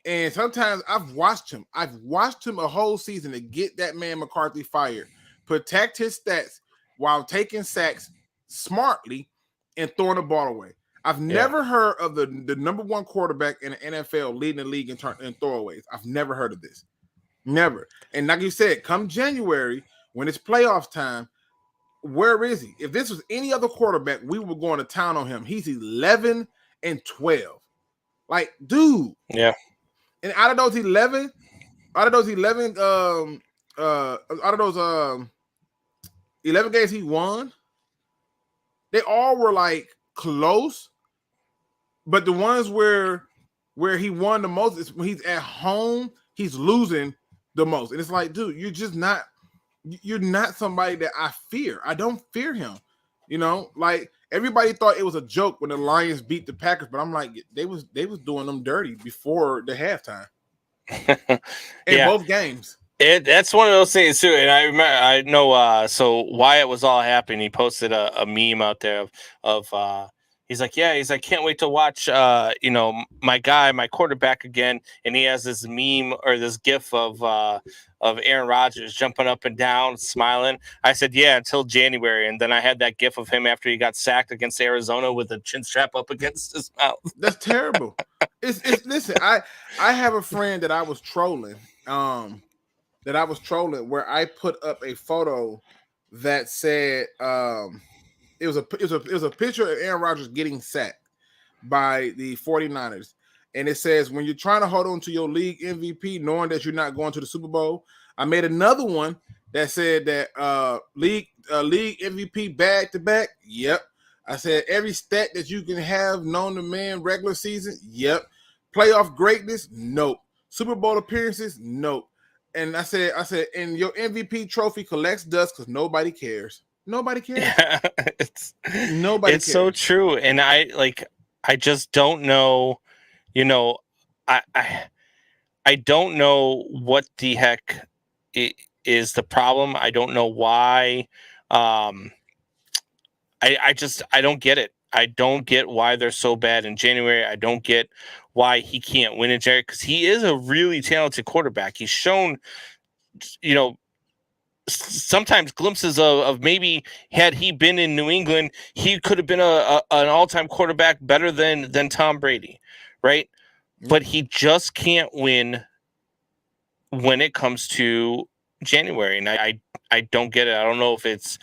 And sometimes I've watched him a whole season to get that man McCarthy fired, protect his stats while taking sacks smartly and throwing the ball away. I've never heard of the number 1 quarterback in the NFL leading the league in throwaways. I've never heard of this. Never. And like you said, come January, when it's playoffs time, where is he? If this was any other quarterback, we were going to town on him. He's 11-12. Like, dude. Yeah. And out of those 11 games he won, they all were like close. But the ones where he won the most is when he's at home, he's losing the most. And it's like, dude, you're not somebody that I fear. I don't fear him. You know, like everybody thought it was a joke when the Lions beat the Packers, but I'm like, they was doing them dirty before the halftime in both games. That's one of those things too. And I know. So Wyatt was all happy. And he posted a meme out there of He's like, yeah, he's like, can't wait to watch, my guy, my quarterback again. And he has this meme or this gif of Aaron Rodgers jumping up and down, smiling. I said, yeah, until January. And then I had that gif of him after he got sacked against Arizona with a chin strap up against his mouth. That's terrible. It's listen, I have a friend that I was trolling, where I put up a photo that said, it was a picture of Aaron Rodgers getting sacked by the 49ers. And it says, when you're trying to hold on to your league MVP, knowing that you're not going to the Super Bowl. I made another one that said that league MVP back to back. Yep. I said every stat that you can have known to man regular season. Yep. Playoff greatness. Nope. Super Bowl appearances. Nope. And I said, and your MVP trophy collects dust because nobody cares. Nobody cares. Yeah, Nobody it's cares. so true. And I just don't know, I don't know what the heck is the problem. I don't know why. I don't get it. I don't get why they're so bad in January. I don't get why he can't win in January, because he is a really talented quarterback. He's shown, sometimes glimpses of maybe had he been in New England, he could have been an all-time quarterback better than Tom Brady, right? Mm-hmm. But he just can't win when it comes to January, and I don't get it. I don't know if it's,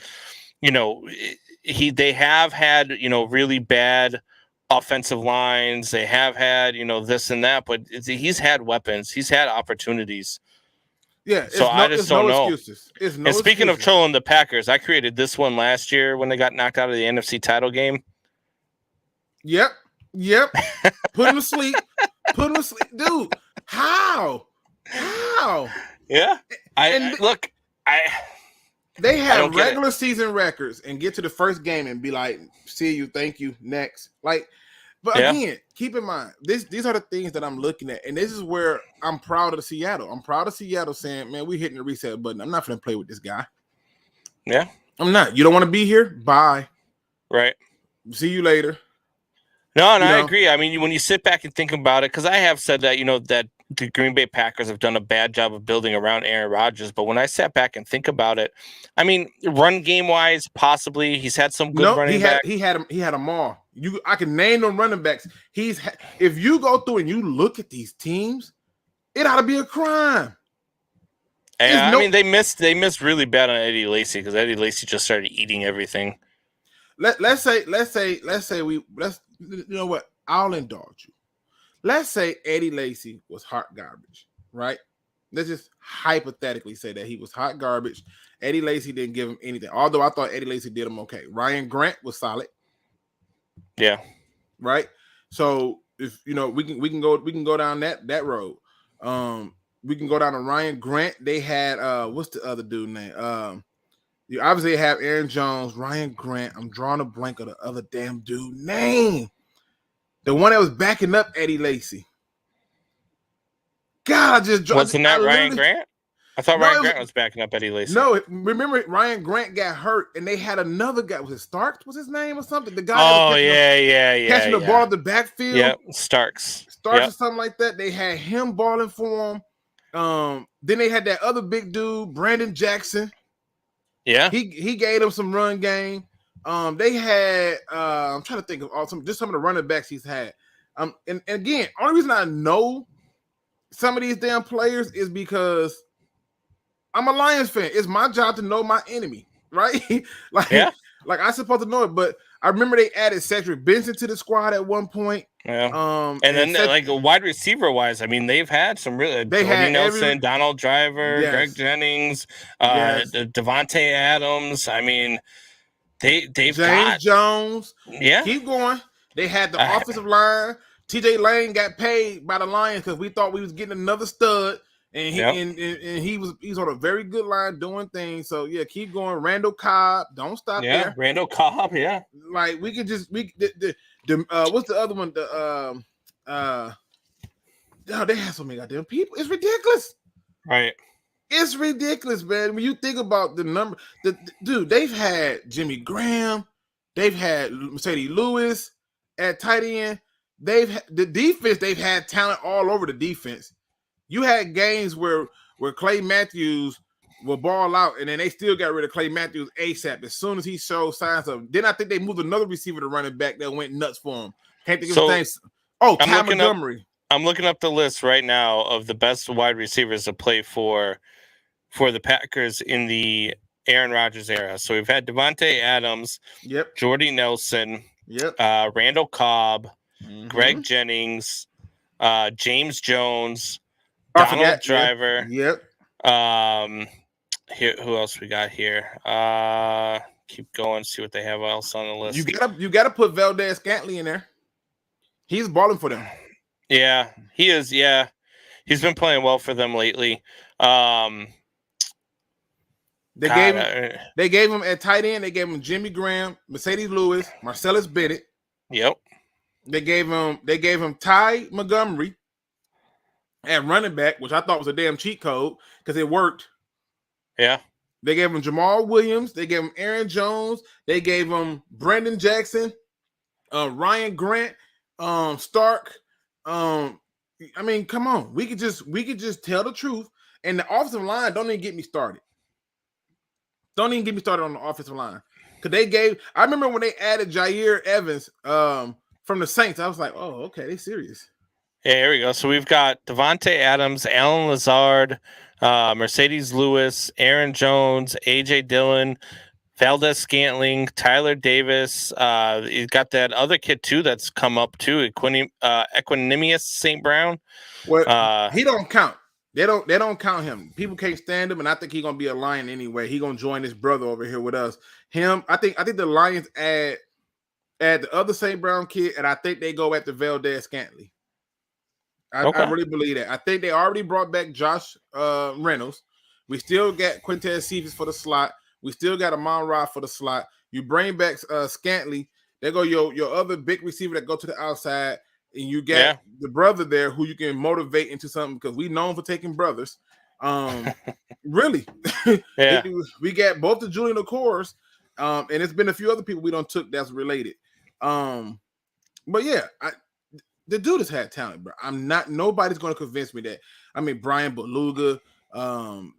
they have had, really bad offensive lines. They have had, this and that, but he's had weapons. He's had opportunities. Yeah, so I just don't know. Excuses. And speaking of trolling the Packers, I created this one last year when they got knocked out of the NFC title game. Yep. Put him to sleep. Dude. How? Yeah. They have regular season records and get to the first game and be like, see you, thank you, next. But again, keep in mind, these are the things that I'm looking at. And this is where I'm proud of Seattle. I'm proud of Seattle saying, man, we're hitting the reset button. I'm not going to play with this guy. Yeah. I'm not. You don't want to be here? Bye. Right. See you later. No, and I agree. I mean, when you sit back and think about it, because I have said that, that the Green Bay Packers have done a bad job of building around Aaron Rodgers. But when I sat back and think about it, I mean, run game wise, possibly he's had some good running backs. He had them all. I can name them running backs. If you go through and you look at these teams, it ought to be a crime. Yeah, I mean, they missed really bad on Eddie Lacy, because Eddie Lacy just started eating everything. Let's say you know what? I'll indulge you. Let's say Eddie Lacy was hot garbage, right? Let's just hypothetically say that he was hot garbage. Eddie Lacy didn't give him anything, although I thought Eddie Lacy did him okay. Ryan Grant was solid. Yeah. Right. So if we can go down that road. We can go down to Ryan Grant. They had what's the other dude name? You obviously have Aaron Jones, Ryan Grant. I'm drawing a blank of the other damn dude name. The one that was backing up Eddie Lacy. God, wasn't that Ryan Grant? I thought Ryan Grant was backing up Eddie Lacy. No, remember Ryan Grant got hurt, and they had another guy. Was it Starks? Was his name or something? The guy. Catching the ball at the backfield. Yeah, Starks or something like that. They had him balling for him. Then they had that other big dude, Brandon Jackson. Yeah, he gave them some run game. They had I'm trying to think of some of the running backs he's had. And again, only reason I know some of these damn players is because I'm a Lions fan. It's my job to know my enemy, right? like I'm supposed to know it. But I remember they added Cedric Benson to the squad at one point. Yeah. And then like wide receiver wise, I mean, they've had some really. They had Nelson, Donald Driver, Greg Jennings, Devontae Adams. I mean, they've James got Jones. Yeah, keep going. They had the offensive line. TJ Lane got paid by the Lions because we thought we was getting another stud. And he's on a very good line doing things. So yeah, keep going. Randall Cobb, don't stop there. Randall Cobb, Like we could just what's the other one? They have so many goddamn people. It's ridiculous. Right. It's ridiculous, man. When you think about the number, dude, they've had Jimmy Graham, they've had Mercedes Lewis, at tight end, the defense, they've had talent all over the defense. You had games where Clay Matthews will ball out, and then they still got rid of Clay Matthews ASAP as soon as he showed signs of. Then I think they moved another receiver to running back that went nuts for him. Can't think of his name. Oh, Ty Montgomery. I'm looking up the list right now of the best wide receivers to play for the Packers in the Aaron Rodgers era. So we've had Devontae Adams, yep, Jordy Nelson, yep, Randall Cobb, Greg Jennings, James Jones, Donald Driver. Yep. Here, who else we got here? Keep going, see what they have else on the list. You gotta put Valdes-Scantling in there. He's balling for them. Yeah, he is. Yeah, he's been playing well for them lately. They gave him at tight end. They gave him Jimmy Graham, Mercedes Lewis, Marcellus Bennett. Yep. They gave him Ty Montgomery at running back, which I thought was a damn cheat code because it worked. Yeah. They gave him Jamal Williams. They gave him Aaron Jones. They gave him Brandon Jackson, Ryan Grant, Stark. I mean, come on. We could just tell the truth. And the offensive line, don't even get me started. Don't even get me started on the offensive line. Because I remember when they added Jair Evans from the Saints, I was like, oh, okay, they serious. Yeah, here we go. So we've got Devontae Adams, Allen Lazard, Mercedes Lewis, Aaron Jones, AJ Dillon, Valdes-Scantling, Tyler Davis. You got that other kid too that's come up too, Equanimous St. Brown. Well, he don't count. They don't count him. People can't stand him, and I think he's gonna be a Lion anyway. He's gonna join his brother over here with us. I think the Lions add the other St. Brown kid, and I think they go at the Valdes-Scantling. I really believe that. I think they already brought back Josh Reynolds. We still got Quintez Cephas for the slot. We still got Amon-Ra for the slot. You bring back Scantling. There go your other big receiver that go to the outside, and you got the brother there who you can motivate into something because we known for taking brothers. Really, yeah. We got both the Julian Okoras, and it's been a few other people we don't took that's related. But yeah, the dude has had talent, bro. Nobody's going to convince me that. I mean, Brian Beluga,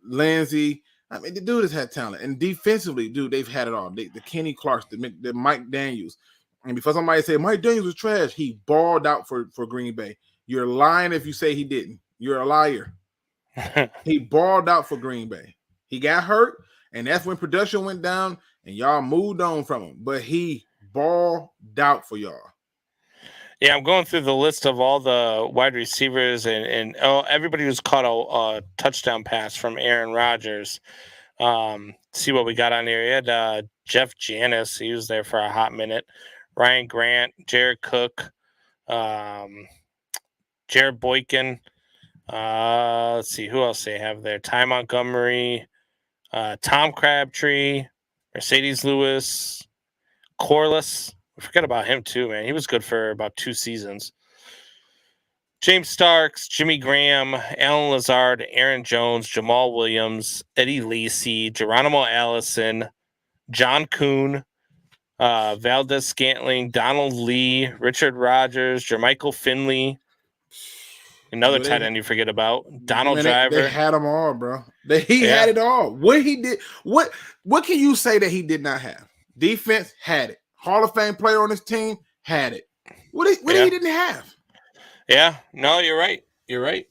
Lindsey. I mean, the dude has had talent. And defensively, dude, they've had it all. The Kenny Clarks, the Mike Daniels. And before somebody say Mike Daniels was trash, he balled out for Green Bay. You're lying if you say he didn't. You're a liar. He balled out for Green Bay. He got hurt, and that's when production went down, and y'all moved on from him. But he balled out for y'all. Yeah, I'm going through the list of all the wide receivers and everybody who's caught a touchdown pass from Aaron Rodgers. See what we got on here. You had Jeff Janis. He was there for a hot minute. Ryan Grant, Jared Cook, Jared Boykin. Let's see who else they have there. Ty Montgomery, Tom Crabtree, Mercedes Lewis, Corliss. I forget about him too, man. He was good for about 2 seasons. James Starks, Jimmy Graham, Allen Lazard, Aaron Jones, Jamal Williams, Eddie Lacy, Geronimo Allison, John Kuhn, Valdes-Scantling, Donald Lee, Richard Rogers, Jermichael Finley. Another tight end you forget about. Donald Driver. They had them all, bro. He had it all. What he did, what can you say that he did not have? Defense had it. Hall of Fame player on his team had it. What he didn't have? Yeah, no, you're right. You're right.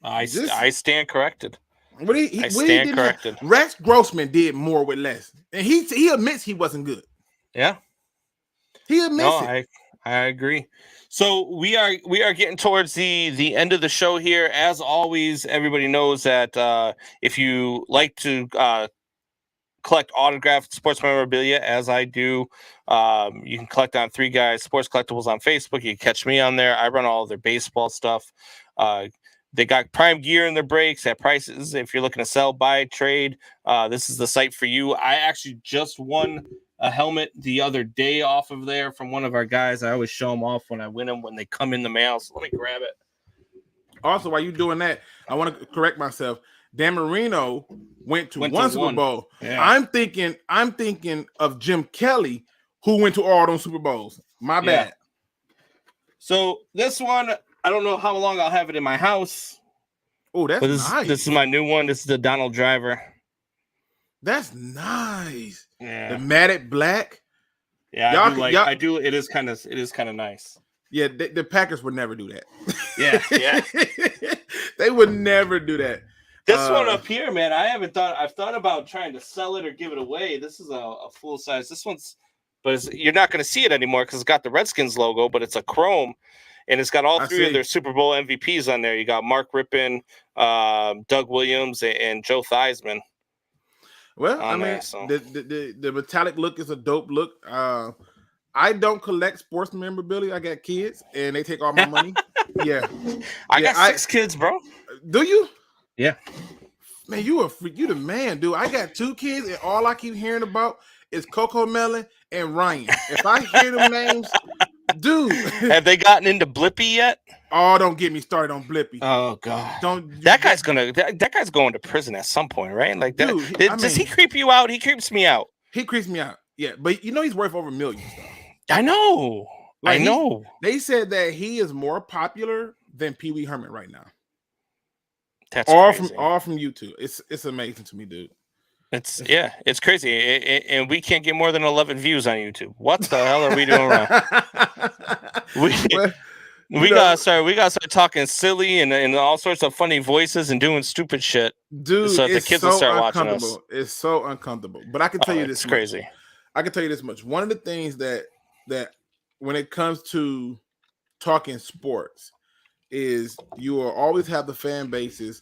I stand corrected. I stand corrected. Rex Grossman did more with less, and he admits he wasn't good. Yeah, he admits it. I agree. So we are getting towards the end of the show here. As always, everybody knows that if you like to collect autographed sports memorabilia, as I do, you can collect on Three Guys Sports Collectibles on Facebook. You can catch me on there. I run all of their baseball stuff. They got prime gear in their breaks at prices. If you're looking to sell, buy, trade, this is the site for you. I actually just won a helmet the other day off of there from one of our guys. I always show them off when I win them when they come in the mail. So let me grab it. Also, while you doing that, I want to correct myself. Dan Marino went to one Super Bowl. Yeah. I'm thinking of Jim Kelly, who went to all those Super Bowls. My Yeah. bad. So this one, I don't know how long I'll have it in my house. Oh, that's But nice. this is my new one. This is the Donald Driver. That's nice. Yeah. The matted black. Yeah, Y'all I do can- like. y'all- I do. It is kind of nice. Yeah, the Packers would never do that. Yeah. They would never do that. This one up here, man, I've thought about trying to sell it or give it away. This is a full size. This one's, but you're not going to see it anymore because it's got the Redskins logo, but it's a chrome, and it's got all I three of see. their Super Bowl MVPs on there. You got Mark Rippon, Doug Williams, and Joe Theismann. Well, I on mean, there, so. the metallic look is a dope look. I don't collect sports memorabilia. I got kids, and they take all my money. Yeah, I got 6 kids, bro. Do you? Yeah. Man, you a freak. You the man, dude. I got 2 kids, and all I keep hearing about is Coco Melon and Ryan. If I hear them names, dude. Have they gotten into Blippi yet? Oh, don't get me started on Blippi. Oh God. Don't. That guy's going to prison at some point, right? Like that. Dude, Does he creep you out? He creeps me out. He creeps me out. Yeah, but you know he's worth over millions. Though. I know. Like, I know. They said that he is more popular than Pee Wee Herman right now. That's all crazy. from YouTube. It's amazing to me, dude. It's crazy, and we can't get more than 11 views on YouTube. What the hell are we doing wrong? We gotta start talking silly and all sorts of funny voices and doing stupid shit, dude. So the kids will start watching us. It's so uncomfortable. But I can tell you this. It's crazy. I can tell you this much. One of the things that when it comes to talking sports is you will always have the fan bases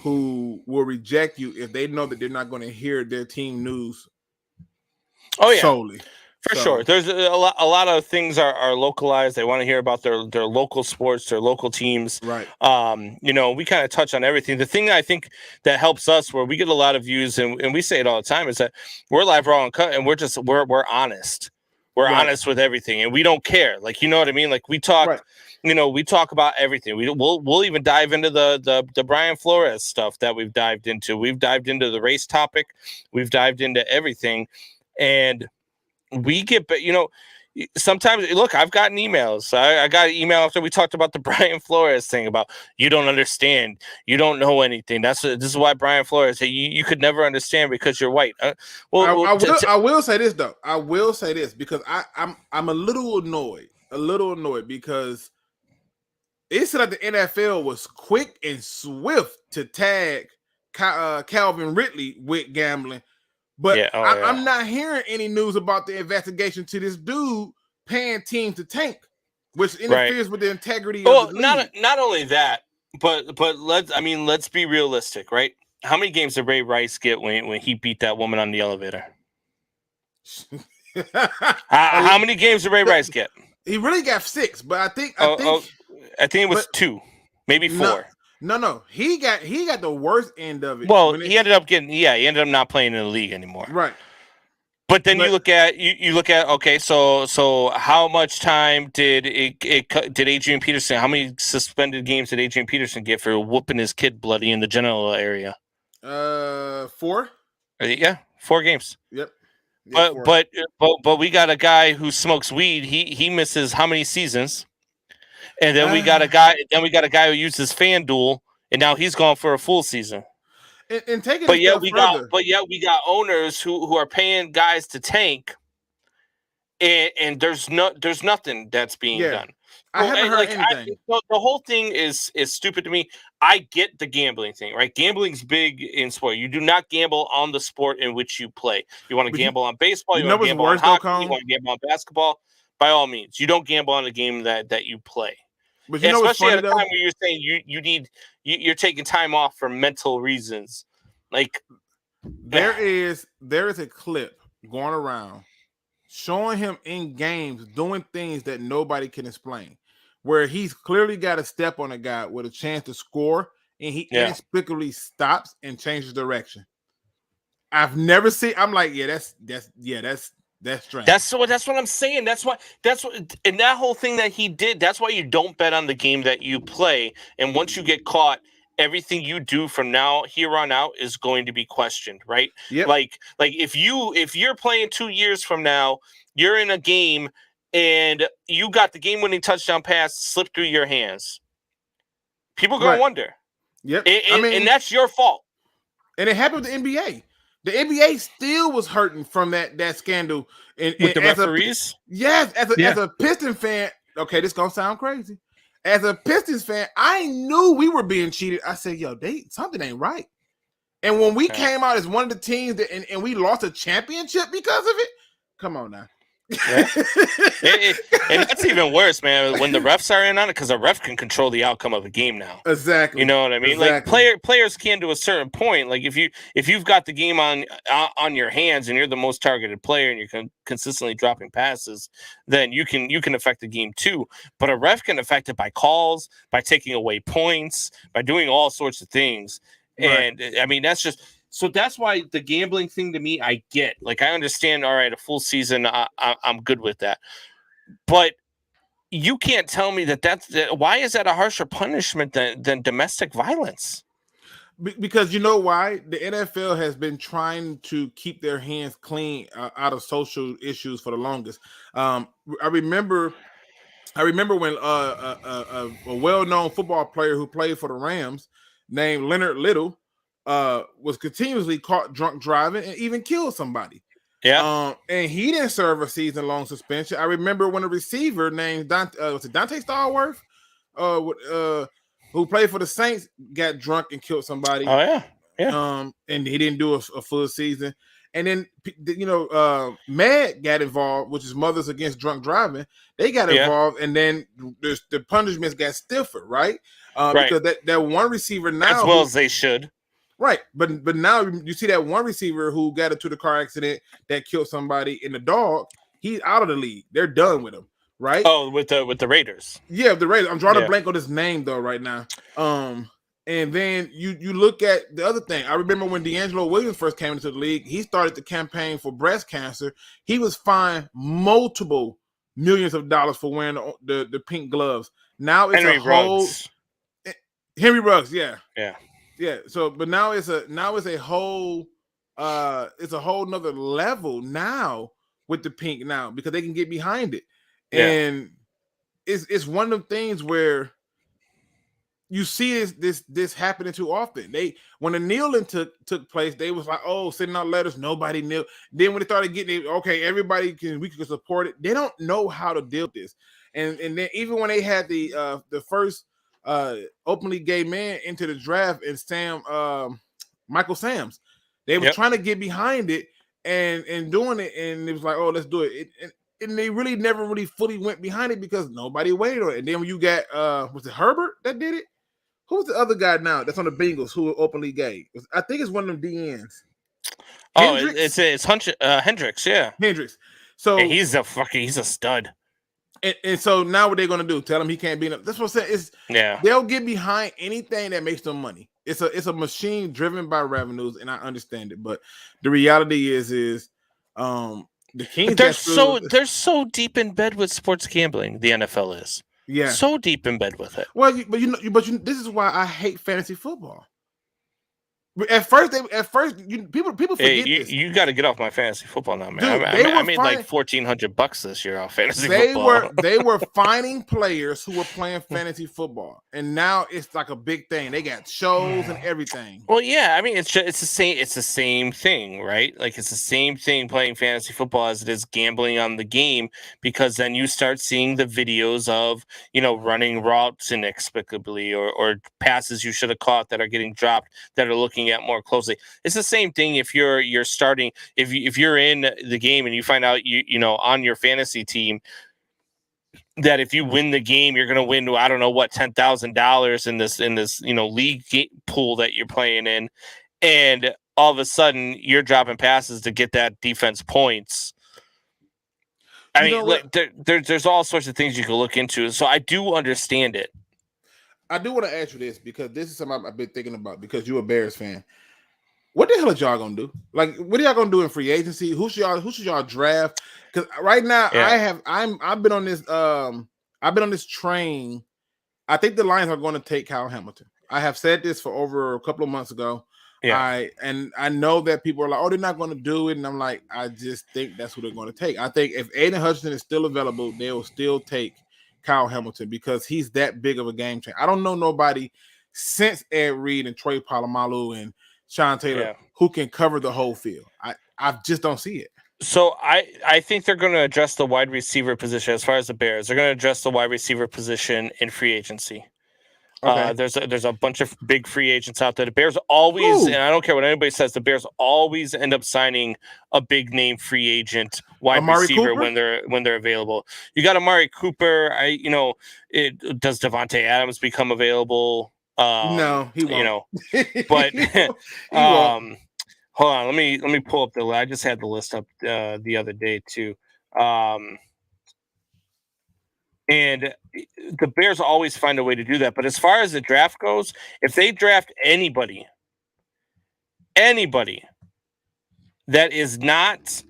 who will reject you if they know that they're not going to hear their team news. Oh yeah, solely. For sure. There's a lot of things are localized. They want to hear about their local sports, their local teams. Right. We kind of touch on everything. The thing I think that helps us where we get a lot of views and we say it all the time is that we're live, raw, and cut, and we're honest. We're honest with everything, and we don't care. Like, you know what I mean? Like, we talk, we talk about everything. We'll even dive into the Brian Flores stuff that we've dived into. We've dived into the race topic. We've dived into everything, and we get, sometimes, look, I've gotten emails. I got an email after we talked about the Brian Flores thing about you don't understand. You don't know anything. This is why Brian Flores said you could never understand because you're white. I will say this though. I will say this because I'm a little annoyed because it said that the NFL was quick and swift to tag Calvin Ridley with gambling. But I'm not hearing any news about the investigation to this dude paying teams to tank, which interferes with the integrity of the league. Not only that, but let's be realistic, right? How many games did Ray Rice get when he beat that woman on the elevator? How many games did Ray Rice get? He really got 6, but I think it was 2, maybe 4. No. He got the worst end of it. Well, he ended up not playing in the league anymore. Right. But then you look at okay, so how much time did Adrian Peterson? How many suspended games did Adrian Peterson get for whooping his kid bloody in the genital area? 4. Yeah, 4 games. Yep. Yeah, but we got a guy who smokes weed. He misses how many seasons? And then we got a guy. Then we got a guy who uses FanDuel, and now he's gone for a full season. And taking, we got owners who are paying guys to tank, and there's nothing that's being done. I haven't heard anything. The whole thing is stupid to me. I get the gambling thing, right? Gambling's big in sport. You do not gamble on the sport in which you play. You want to gamble on baseball. You want to gamble on hockey. You want to gamble on basketball. By all means, you don't gamble on the game that you play. But you know what's funny, especially at a time where you're saying you're taking time off for mental reasons. Like there is a clip going around showing him in games doing things that nobody can explain, where he's clearly got a step on a guy with a chance to score, and he inexplicably stops and changes direction. I've never seen. I'm like, that's strange. That's what I'm saying. That's what and that whole thing that he did. That's why you don't bet on the game that you play. And once you get caught, everything you do from here on out is going to be questioned, right? Yep. Like if you're playing 2 years from now, you're in a game and you got the game-winning touchdown pass slip through your hands. People are going to wonder. Yep. And that's your fault. And it happened with the NBA. The NBA still was hurting from that scandal. With the referees? As a Piston fan, okay, this gonna sound crazy. As a Pistons fan, I knew we were being cheated. I said, yo, something ain't right. And when we came out as one of the teams and we lost a championship because of it, come on now. Yeah. And that's even worse, man, when the refs are in on it, because a ref can control the outcome of a game now. Exactly. You know what I mean? Exactly. Like players can to a certain point. Like if you've got the game on your hands and you're the most targeted player and you're consistently dropping passes, then you can affect the game too. But a ref can affect it by calls, by taking away points, by doing all sorts of things. Right. And I mean, so that's why the gambling thing to me, I get. Like, I understand, all right, a full season, I'm good with that. But you can't tell me why is that a harsher punishment than domestic violence? Because you know why? The NFL has been trying to keep their hands clean out of social issues for the longest. I remember when a well-known football player who played for the Rams named Leonard Little was continuously caught drunk driving and even killed somebody. Yeah. And he didn't serve a season-long suspension. I remember when a receiver named Dante Stallworth, who played for the Saints, got drunk and killed somebody. Oh yeah. Yeah. And he didn't do a full season. And then MAD got involved, which is Mothers Against Drunk Driving. They got involved, and then the punishments got stiffer, right? Because that one receiver now, as well as they should. Right, but now you see that one receiver who got into the car accident that killed somebody in the dog. He's out of the league. They're done with him, right? Oh, with the Raiders. Yeah, the Raiders. I'm drawing a blank on his name though right now. And then you look at the other thing. I remember when D'Angelo Williams first came into the league, he started the campaign for breast cancer. He was fined multiple millions of dollars for wearing the pink gloves. Now it's Henry Ruggs, yeah. So, but now it's a whole nother level now with the pink now because they can get behind it, and it's one of the things where you see this happening too often. When the kneeling took place, they was like, oh, sending out letters, nobody kneeled. Then when they started getting it, okay, we can support it. They don't know how to deal with this, and then even when they had the first openly gay man into the draft and Michael Sams, they were trying to get behind it and doing it, and it was like, oh, let's do it. And they really never really fully went behind it because nobody waited on it. And then when you got was it Herbert that did it? Who's the other guy now that's on the Bengals who are openly gay? I think it's one of them DNs. Oh, it's Hendricks, yeah. Hendricks. So he's a stud. And so now what they're gonna do? Tell him he can't be in. That's what I'm saying. They'll get behind anything that makes them money. It's a machine driven by revenues, and I understand it. But the reality is the Kings. They're so deep in bed with sports gambling. The NFL is so deep in bed with it. Well, this is why I hate fantasy football. At first, people forget this. You got to get off my fantasy football now, man. Dude, I made like $1,400 this year off fantasy football. They were finding players who were playing fantasy football, and now it's like a big thing. They got shows and everything. Well, yeah, I mean it's the same thing, right? Like it's the same thing playing fantasy football as it is gambling on the game, because then you start seeing the videos of running routes inexplicably or passes you should have caught that are getting dropped that are looking at more closely. It's the same thing if you're starting, if you're in the game and you find out on your fantasy team that if you win the game you're going to win I don't know what $10,000 in this league pool that you're playing in, and all of a sudden you're dropping passes to get that defense points. I mean, there's all sorts of things you can look into, so I do understand it. I do want to ask you this because this is something I've been thinking about because you're a Bears fan. What the hell are y'all gonna do? Like, what are y'all gonna do in free agency? Who should y'all draft? Because right now I've been on this train. I think the Lions are going to take Kyle Hamilton. I have said this for over a couple of months ago. Yeah. I know that people are like, oh, they're not going to do it. And I'm like, I just think that's what they're going to take. I think if Aiden Hutchinson is still available, they will still take Kyle Hamilton because he's that big of a game changer. I don't know nobody since Ed Reed and Troy Polamalu and Sean Taylor who can cover the whole field. I just don't see it. So I think they're going to address the wide receiver position as far as the Bears. They're going to address the wide receiver position in free agency. Okay. There's a bunch of big free agents out there. The Bears always, and I don't care what anybody says, the Bears always end up signing a big name free agent wide Amari receiver Cooper? when they're available. You got Amari Cooper. Does Devontae Adams become available? No, he won't. But hold on, let me pull up the list. I just had the list up the other day too. And the Bears always find a way to do that. But as far as the draft goes, if they draft anybody that is not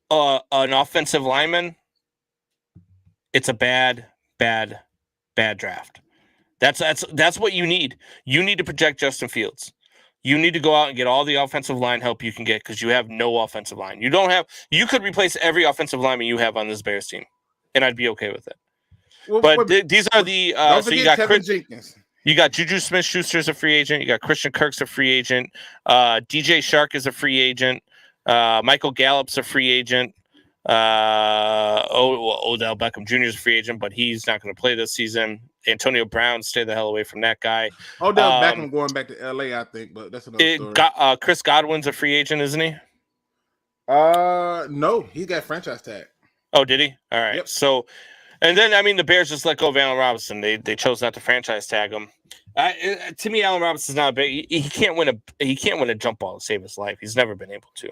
an offensive lineman, it's a bad draft. That's what you need. You need to project Justin Fields. You need to go out and get all the offensive line help you can get because you have no offensive line. You could replace every offensive lineman you have on this Bears team, and I'd be okay with it. These are the so you got Chris Jenkins. You got Juju Smith-Schuster's a free agent. You got Christian Kirk's a free agent. DJ Shark is a free agent. Michael Gallup's a free agent. Odell Beckham Jr. is a free agent, but he's not going to play this season. Antonio Brown, stay the hell away from that guy. Odell Beckham going back to LA, I think, but that's another story. Chris Godwin's a free agent, isn't he? No, he got franchise tag. Oh, did he? All right. Yep. So. And then, the Bears just let go of Allen Robinson. They chose not to franchise tag him. To me, Allen Robinson's not a big. He can't win a jump ball to save his life. He's never been able to.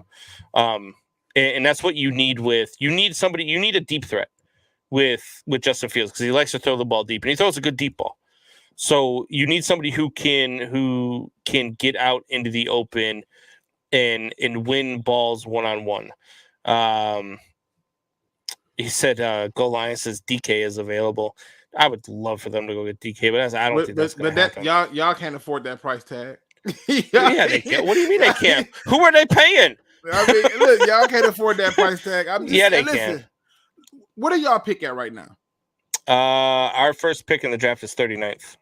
And that's what you need You need a deep threat with Justin Fields because he likes to throw the ball deep and he throws a good deep ball. So you need somebody who can get out into the open and win balls one-on-one. He said, "Go Lions says DK is available." I would love for them to go get DK, but I don't think that's going to happen. Y'all can't afford that price tag. Yeah, they can't. What do you mean they can't? Who are they paying? Look, y'all can't afford that price tag. They can. What do y'all pick at right now? Our first pick in the draft is 39th.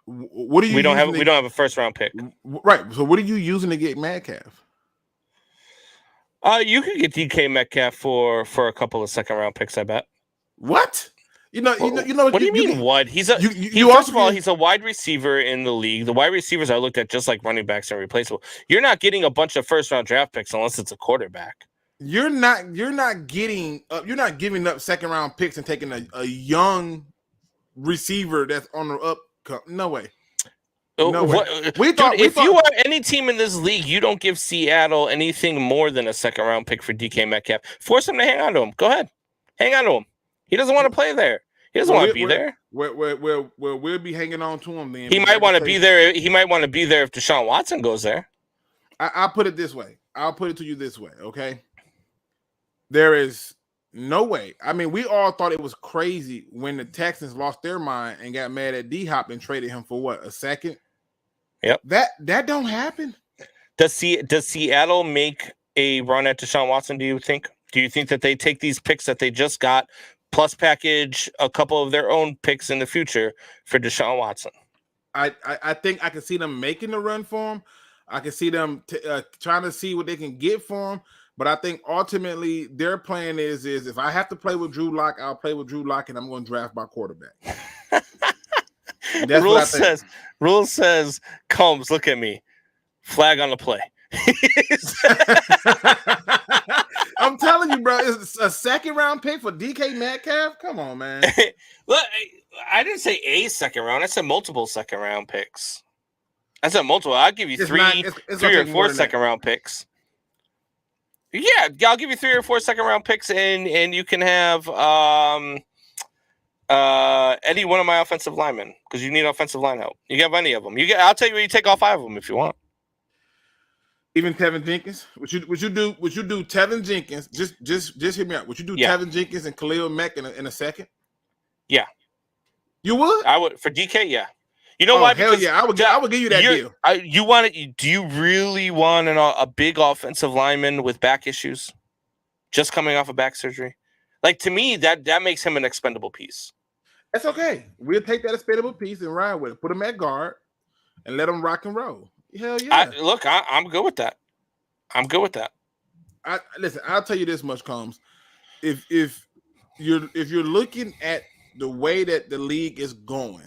What do you? We don't have a first round pick. Right. So what are you using to get Metcalf? You could get DK Metcalf for a couple of second round picks, I bet. What? You know. What do you mean? What? He's a wide receiver in the league. The wide receivers are looked at just like running backs and replaceable. You're not getting a bunch of first round draft picks unless it's a quarterback. You're not giving up second round picks and taking a young receiver that's on the up. No way. No way. If you are any team in this league, you don't give Seattle anything more than a second round pick for DK Metcalf. Force him to hang on to him. Go ahead. Hang on to him. He doesn't want to play there. He doesn't want to be there. We'll be hanging on to him then. He might want to be there. He might want to be there if Deshaun Watson goes there. I'll put it this way. I'll put it to you this way, okay? There is no way. I mean, we all thought it was crazy when the Texans lost their mind and got mad at D-Hop and traded him for what, a second? Yep. That don't happen. Does Seattle make a run at Deshaun Watson, do you think? Do you think that they take these picks that they just got plus package a couple of their own picks in the future for Deshaun Watson? I think I can see them making the run for him. I can see them trying to see what they can get for him. But I think ultimately their plan is if I have to play with Drew Lock, I'll play with Drew Lock, and I'm going to draft my quarterback. Rule says, Combs, look at me. Flag on the play. I'm telling you, bro, it's a second round pick for DK Metcalf. Come on, man. Look, I didn't say a second round. I said multiple second round picks. I said multiple. I'll give you three or four second round picks. Yeah, I'll give you 3 or 4 second round picks, and you can have any one of my offensive linemen because you need offensive line help. You can have any of them. I'll tell you where you take all 5 of them if you want. Even Tevin Jenkins? Would you do Tevin Jenkins? Just hear me out. Would you do Tevin Jenkins and Khalil Mack in a second? Yeah. You would? I would for DK, yeah. You know Oh why? hell Because yeah, I would give you that deal. you want it. Do you really want a big offensive lineman with back issues, just coming off of back surgery? Like, to me, that makes him an expendable piece. That's okay. We'll take that expendable piece and ride with it. Put him at guard and let him rock and roll. Hell yeah. I'm good with that. I'm good with that. Listen, I'll tell you this much, Combs. If you're looking at the way that the league is going,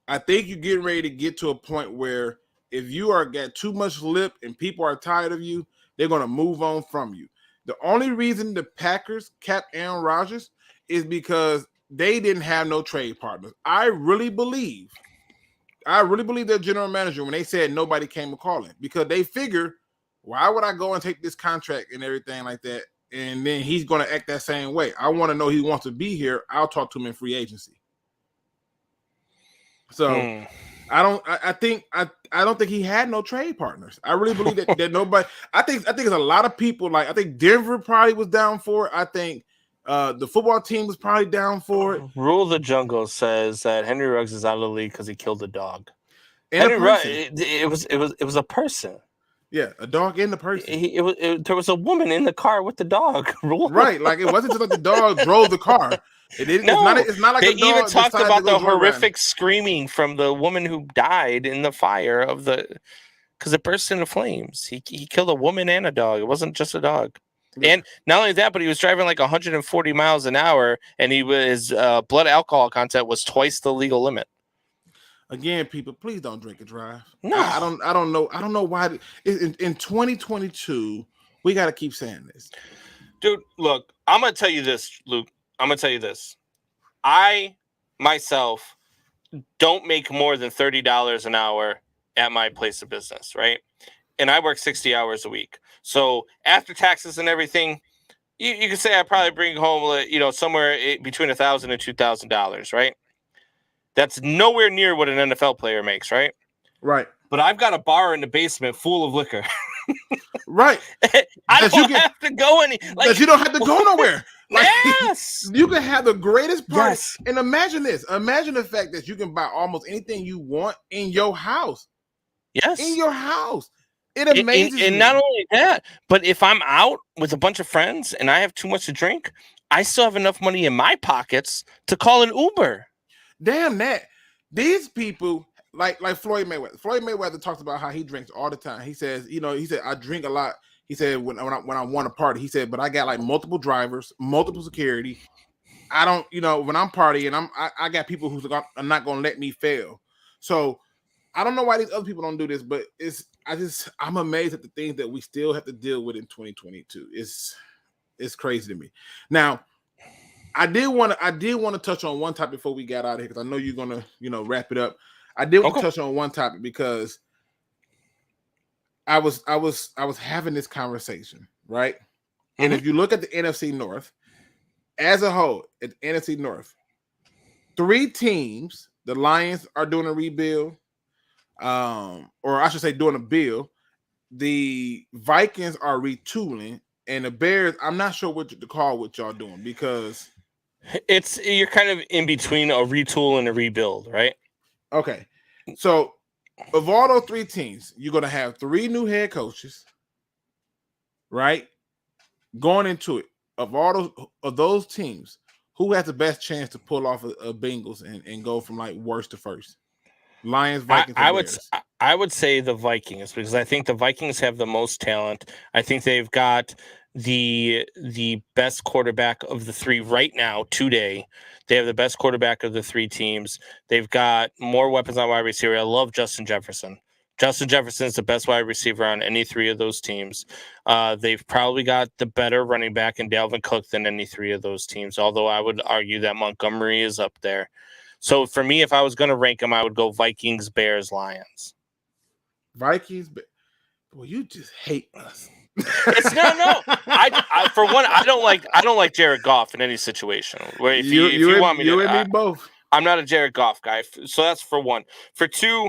I think you're getting ready to get to a point where if you are got too much lip and people are tired of you, they're going to move on from you. The only reason the Packers kept Aaron Rodgers is because they didn't have no trade partners. I really believe their general manager when they said nobody came to call him, because they figure, why would I go and take this contract and everything like that? And then he's going to act that same way. I want to know he wants to be here. I'll talk to him in free agency. So I don't think he had no trade partners. I really believe that nobody. I think there's a lot of people, like, I think Denver probably was down for it. I think the football team was probably down for it. Rule of the Jungle says that Henry Ruggs is out of the league because he killed a dog. And Henry Ruggs, person. it was a person. Yeah, a dog and the person. There was a woman in the car with the dog. Right, like it wasn't just like the dog drove the car. It's not like they a dog even talked about the horrific riding. screaming from the woman who died in the fire because it burst into flames. He killed a woman and a dog. It wasn't just a dog. Yeah. And not only that, but he was driving like 140 miles an hour, and his blood alcohol content was twice the legal limit. Again, people, please don't drink and drive. No, I don't know why. In 2022, we got to keep saying this. Dude, look, I'm going to tell you this, Luke. I'm going to tell you this. I, myself, don't make more than $30 an hour at my place of business, right? And I work 60 hours a week. So after taxes and everything, you can say I probably bring home, somewhere between $1,000 and $2,000, right? That's nowhere near what an NFL player makes, right? Right. But I've got a bar in the basement full of liquor. Right. I don't have to go you don't have to go nowhere. Like, yes. You can have the greatest party. Yes. And imagine this. Imagine the fact that you can buy almost anything you want in your house. Yes. In your house. It amazes me. And not only that, but if I'm out with a bunch of friends and I have too much to drink, I still have enough money in my pockets to call an Uber. Damn that. These people, like Floyd Mayweather. Floyd Mayweather talks about how he drinks all the time. He says, I drink a lot. He said when I want to party, he said, but I got like multiple drivers, multiple security. I don't, when I'm partying, I got people who's are not going to let me fail. So I don't know why these other people don't do this, but I'm amazed at the things that we still have to deal with in 2022. It's crazy to me. Now, I did want to touch on one topic before we got out of here, because I know you're gonna, wrap it up. I did want to touch on one topic because I was having this conversation, right? Mm-hmm. And if you look at the NFC North as a whole, at the NFC North, 3 teams, the Lions are doing a rebuild, or I should say doing a build. The Vikings are retooling, and the Bears, I'm not sure what to call what y'all doing, because you're kind of in between a retool and a rebuild, right? Okay. So of all those 3 teams, you're going to have 3 new head coaches, right? Going into it. Of those teams, who has the best chance to pull off a Bengals and go from like worst to first? Lions, Vikings, I would say the Vikings, because I think the Vikings have the most talent. I think they've got the best quarterback of the 3 right now today. They have the best quarterback of the 3 teams. They've got more weapons on wide receiver. I love Justin Jefferson. Justin Jefferson is the best wide receiver on any 3 of those teams. They've probably got the better running back in Dalvin Cook than any 3 of those teams, although I would argue that Montgomery is up there. So for me, if I was going to rank them, I would go Vikings, Bears, Lions. Vikings, well, you just hate us. It's no. I for one, I don't like Jared Goff in any situation. Where if you want me to, you and me both. I'm not a Jared Goff guy. So that's for one. For 2,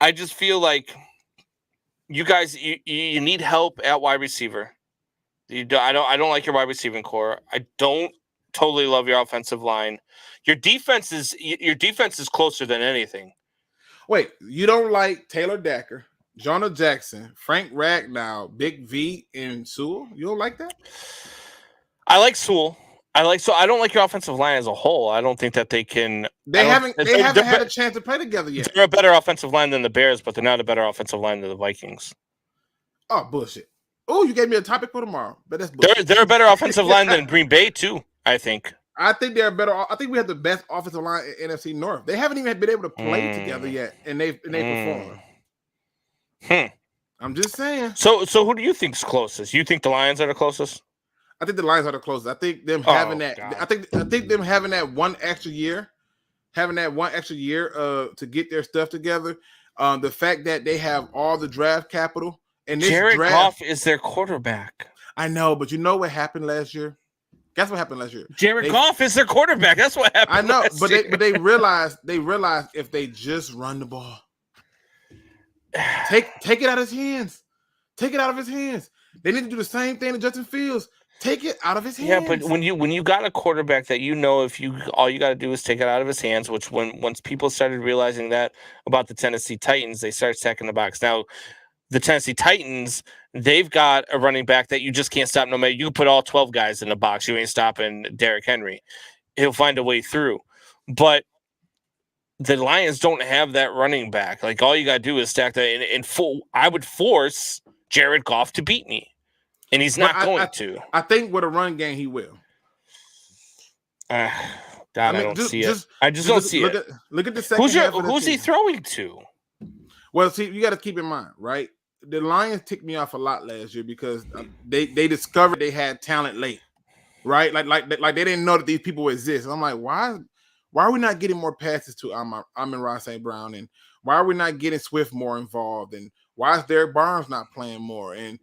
I just feel like you guys you need help at wide receiver. I don't like your wide receiving core. I don't totally love your offensive line. Your defense is closer than anything. Wait, you don't like Taylor Decker, Jonah Jackson, Frank Ragnow, Big V, and Sewell? You don't like that? I like Sewell. I don't like your offensive line as a whole. I don't think that they can. They haven't had a chance to play together yet. They're a better offensive line than the Bears, but they're not a better offensive line than the Vikings. Oh, bullshit. Oh, you gave me a topic for tomorrow, but that's bullshit. They're a better offensive line than Green Bay too, I think. I think they're better. I think we have the best offensive line in NFC North. They haven't even been able to play together yet, and they perform. I'm just saying. So who do you think's closest? You think the Lions are the closest? I think the Lions are the closest. I think them having that. God. I think them having that one extra year, to get their stuff together. The fact that they have all the draft capital and this Jared Goff is their quarterback. I know, but you know what happened last year? Guess what happened last year? Jared Goff is their quarterback. That's what happened. I know, but they realized if they just run the ball, take it out of his hands. Take it out of his hands. They need to do the same thing to Justin Fields. Take it out of his hands. Yeah, but when you got a quarterback that all you got to do is take it out of his hands, which once people started realizing that about the Tennessee Titans, they started stacking the box. Now, the Tennessee Titans, they've got a running back that you just can't stop. No matter, you put all 12 guys in the box, you ain't stopping Derrick Henry. He'll find a way through. But the Lions don't have that running back. Like, all you got to do is stack that. And I would force Jared Goff to beat me. And he's not going to. I think with a run game, he will. God, I don't see it. I just don't see it. Look at the second half of the who's he throwing to? Well, see, you got to keep in mind, right? The Lions ticked me off a lot last year because they discovered they had talent late, right? Like they didn't know that these people exist. I'm like, why are we not getting more passes to Amon-Ra St. Brown, and why are we not getting Swift more involved, and why is Derek Barnes not playing more? And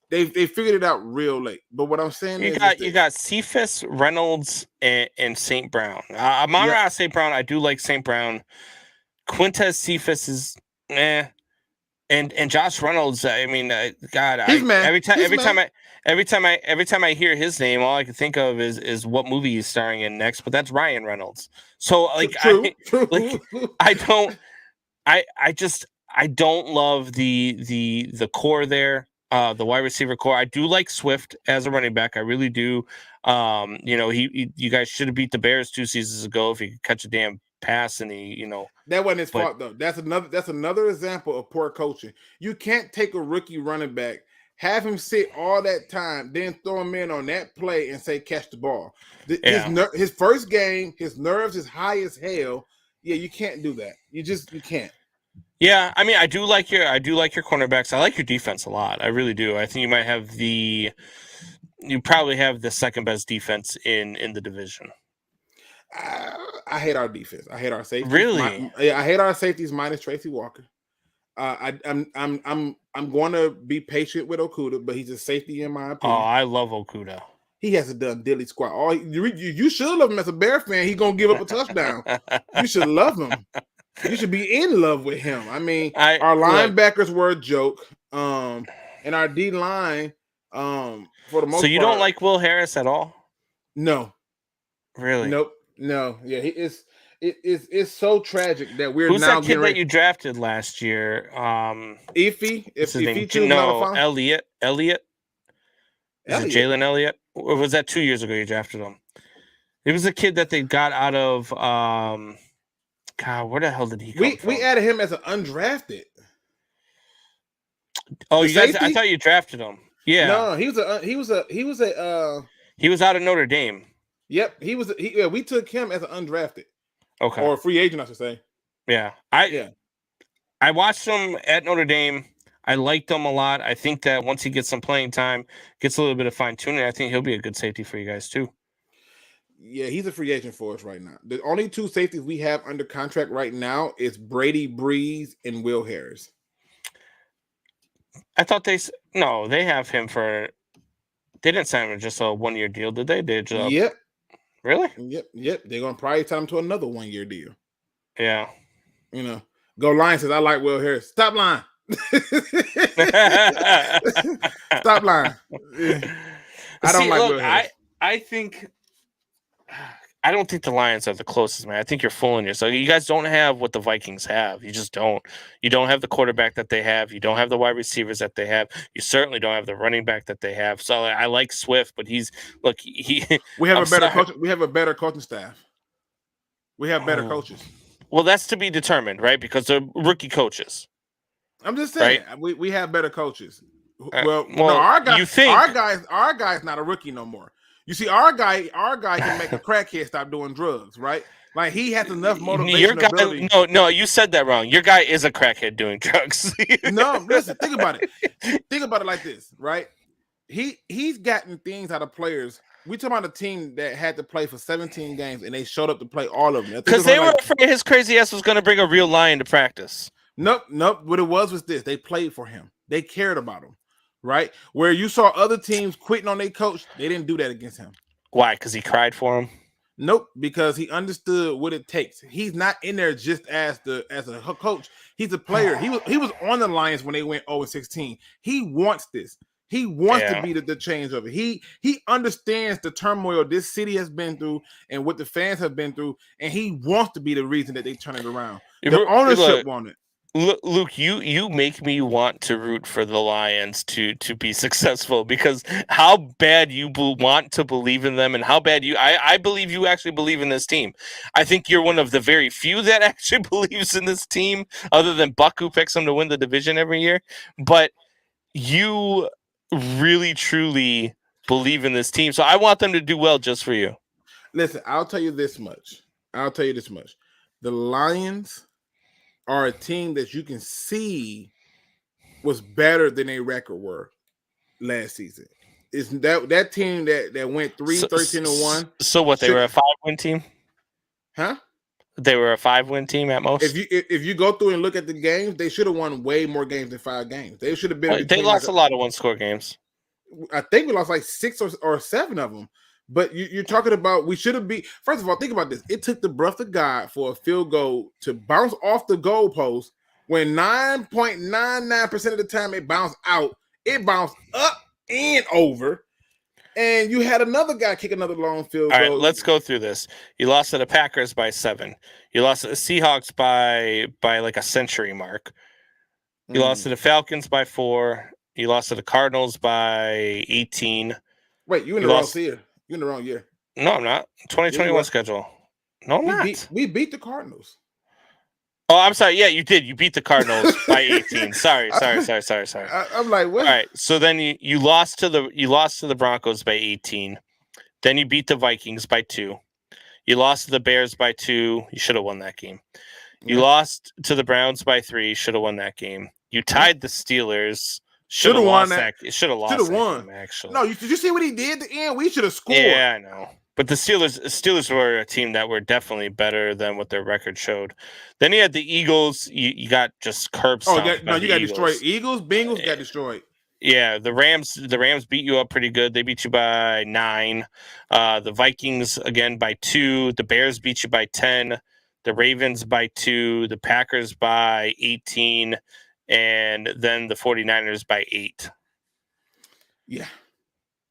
they figured it out real late. But what I'm saying you got Cephas, Reynolds, and St. Brown. Amon-Ra St. Brown, I do like St. Brown. Quintez Cephas is and Josh Reynolds. I mean, God, every time I hear his name, all I can think of is what movie he's starring in next. But that's Ryan Reynolds. So like, I don't love the core there. The wide receiver core. I do like Swift as a running back. I really do. You guys should have beat the Bears 2 seasons ago if he could catch a damn pass, and that wasn't his fault though. That's another example of poor coaching. You can't take a rookie running back, have him sit all that time, then throw him in on that play and say catch the ball. His first game, his nerves is high as hell. Yeah, you can't do that. You can't. Yeah, I mean, I do like your cornerbacks. I like your defense a lot. I really do. I think you probably have the second best defense in the division. I hate our defense. I hate our safeties. Really? I hate our safeties minus Tracy Walker. I'm going to be patient with Okudah, but he's a safety in my opinion. Oh, I love Okudah. He hasn't done diddly squat. You should love him as a Bear fan. He's gonna give up a touchdown. You should love him. You should be in love with him. I mean, our linebackers were a joke. And our D line, for the most part. So you don't like Will Harris at all? No. Really? Nope. No. Yeah, it's so tragic that we're Who's now that kid that you drafted last year? Elliott. Is it Jalen Elliott? Or was that 2 years ago you drafted him? It was a kid that they got out of God, where the hell did he come from? We added him as an undrafted. Oh, I thought you drafted him. Yeah. No, he was out of Notre Dame. Yep, we took him as an undrafted. Okay. Or a free agent, I should say. Yeah. I watched him at Notre Dame. I liked him a lot. I think that once he gets some playing time, gets a little bit of fine-tuning, I think he'll be a good safety for you guys too. Yeah, he's a free agent for us right now. The only 2 safeties we have under contract right now is Brady Breeze and Will Harris. I thought they have him for. They didn't sign him for just a 1-year deal, did they? Yep. Really? Yep. They're gonna probably sign him to another 1-year deal. Yeah. Go Lions says I like Will Harris. Stop lying. Stop lying. I don't like Will Harris. I think I don't think the Lions are the closest, man. I think you're fooling yourself. You guys don't have what the Vikings have. You just don't. You don't have the quarterback that they have. You don't have the wide receivers that they have. You certainly don't have the running back that they have. So I like Swift, but he. We have I'm a better sorry. coach. We have a better coaching staff. We have better coaches. Well, that's to be determined, right? Because they're rookie coaches. I'm just saying, we have better coaches. Well, no, our guy, you think our guy's not a rookie no more. You see, our guy can make a crackhead stop doing drugs, right? Like he has enough motivation. Your guy, ability. No, you said that wrong. Your guy is a crackhead doing drugs. No, listen, think about it. Think about it like this, right? He's gotten things out of players. We talking about a team that had to play for 17 games and they showed up to play all of them. Because they were afraid his crazy ass was going to bring a real lion to practice. Nope. What it was this. They played for him. They cared about him, right? Where you saw other teams quitting on their coach, they didn't do that against him. Why? Because he cried for him? Nope, because he understood what it takes. He's not in there just as a coach. He's a player. He was on the Lions when they went 0-16. He wants this. He wants to be the change of it. He understands the turmoil this city has been through and what the fans have been through, and he wants to be the reason that they turn it around. The ownership want it. Luke, you make me want to root for the Lions to be successful, because how bad you want to believe in them and how bad I believe you actually believe in this team. I think you're one of the very few that actually believes in this team, other than Buck, who picks them to win the division every year. But you really, truly believe in this team. So I want them to do well just for you. Listen, I'll tell you this much. The Lions are a team that you can see was better than their record were last season. Is that team that went 13-1? So what? They were a 5-win team? Huh? They were a 5-win team at most. If you go through and look at the games, they should have won way more games than 5 games. They should have been. They lost a lot of one-score games. I think we lost like 6 or 7 of them. But you're talking about we should have beat. First of all, think about this. It took the breath of God for a field goal to bounce off the goalpost when 9.99% of the time it bounced out. It bounced up and over. And you had another guy kick another long field goal. All right, let's go through this. You lost to the Packers by 7. You lost to the Seahawks by like a century mark. You lost to the Falcons by 4. You lost to the Cardinals by 18. Wait, you in the wrong year. You're in the wrong year. No, I'm not. 2021 schedule. No, I'm not. We beat the Cardinals. Oh, I'm sorry. Yeah, you did. You beat the Cardinals by 18. Sorry. I'm like, what? All right. So then you lost to the Broncos by 18. Then you beat the Vikings by 2. You lost to the Bears by 2. You should have won that game. You lost to the Browns by 3. Should have won that game. You tied the Steelers. Should have won that. Should have lost. Should have won. Game, actually, no. Did you see what he did at the end? We should have scored. Yeah, I know. But the Steelers were a team that were definitely better than what their record showed. Then you had the Eagles. You got just curb stomped. You got destroyed. Eagles, Bengals got destroyed. Yeah, the Rams beat you up pretty good. They beat you by 9. The Vikings again by 2. The Bears beat you by 10. The Ravens by 2. The Packers by 18. And then the 49ers by 8. Yeah.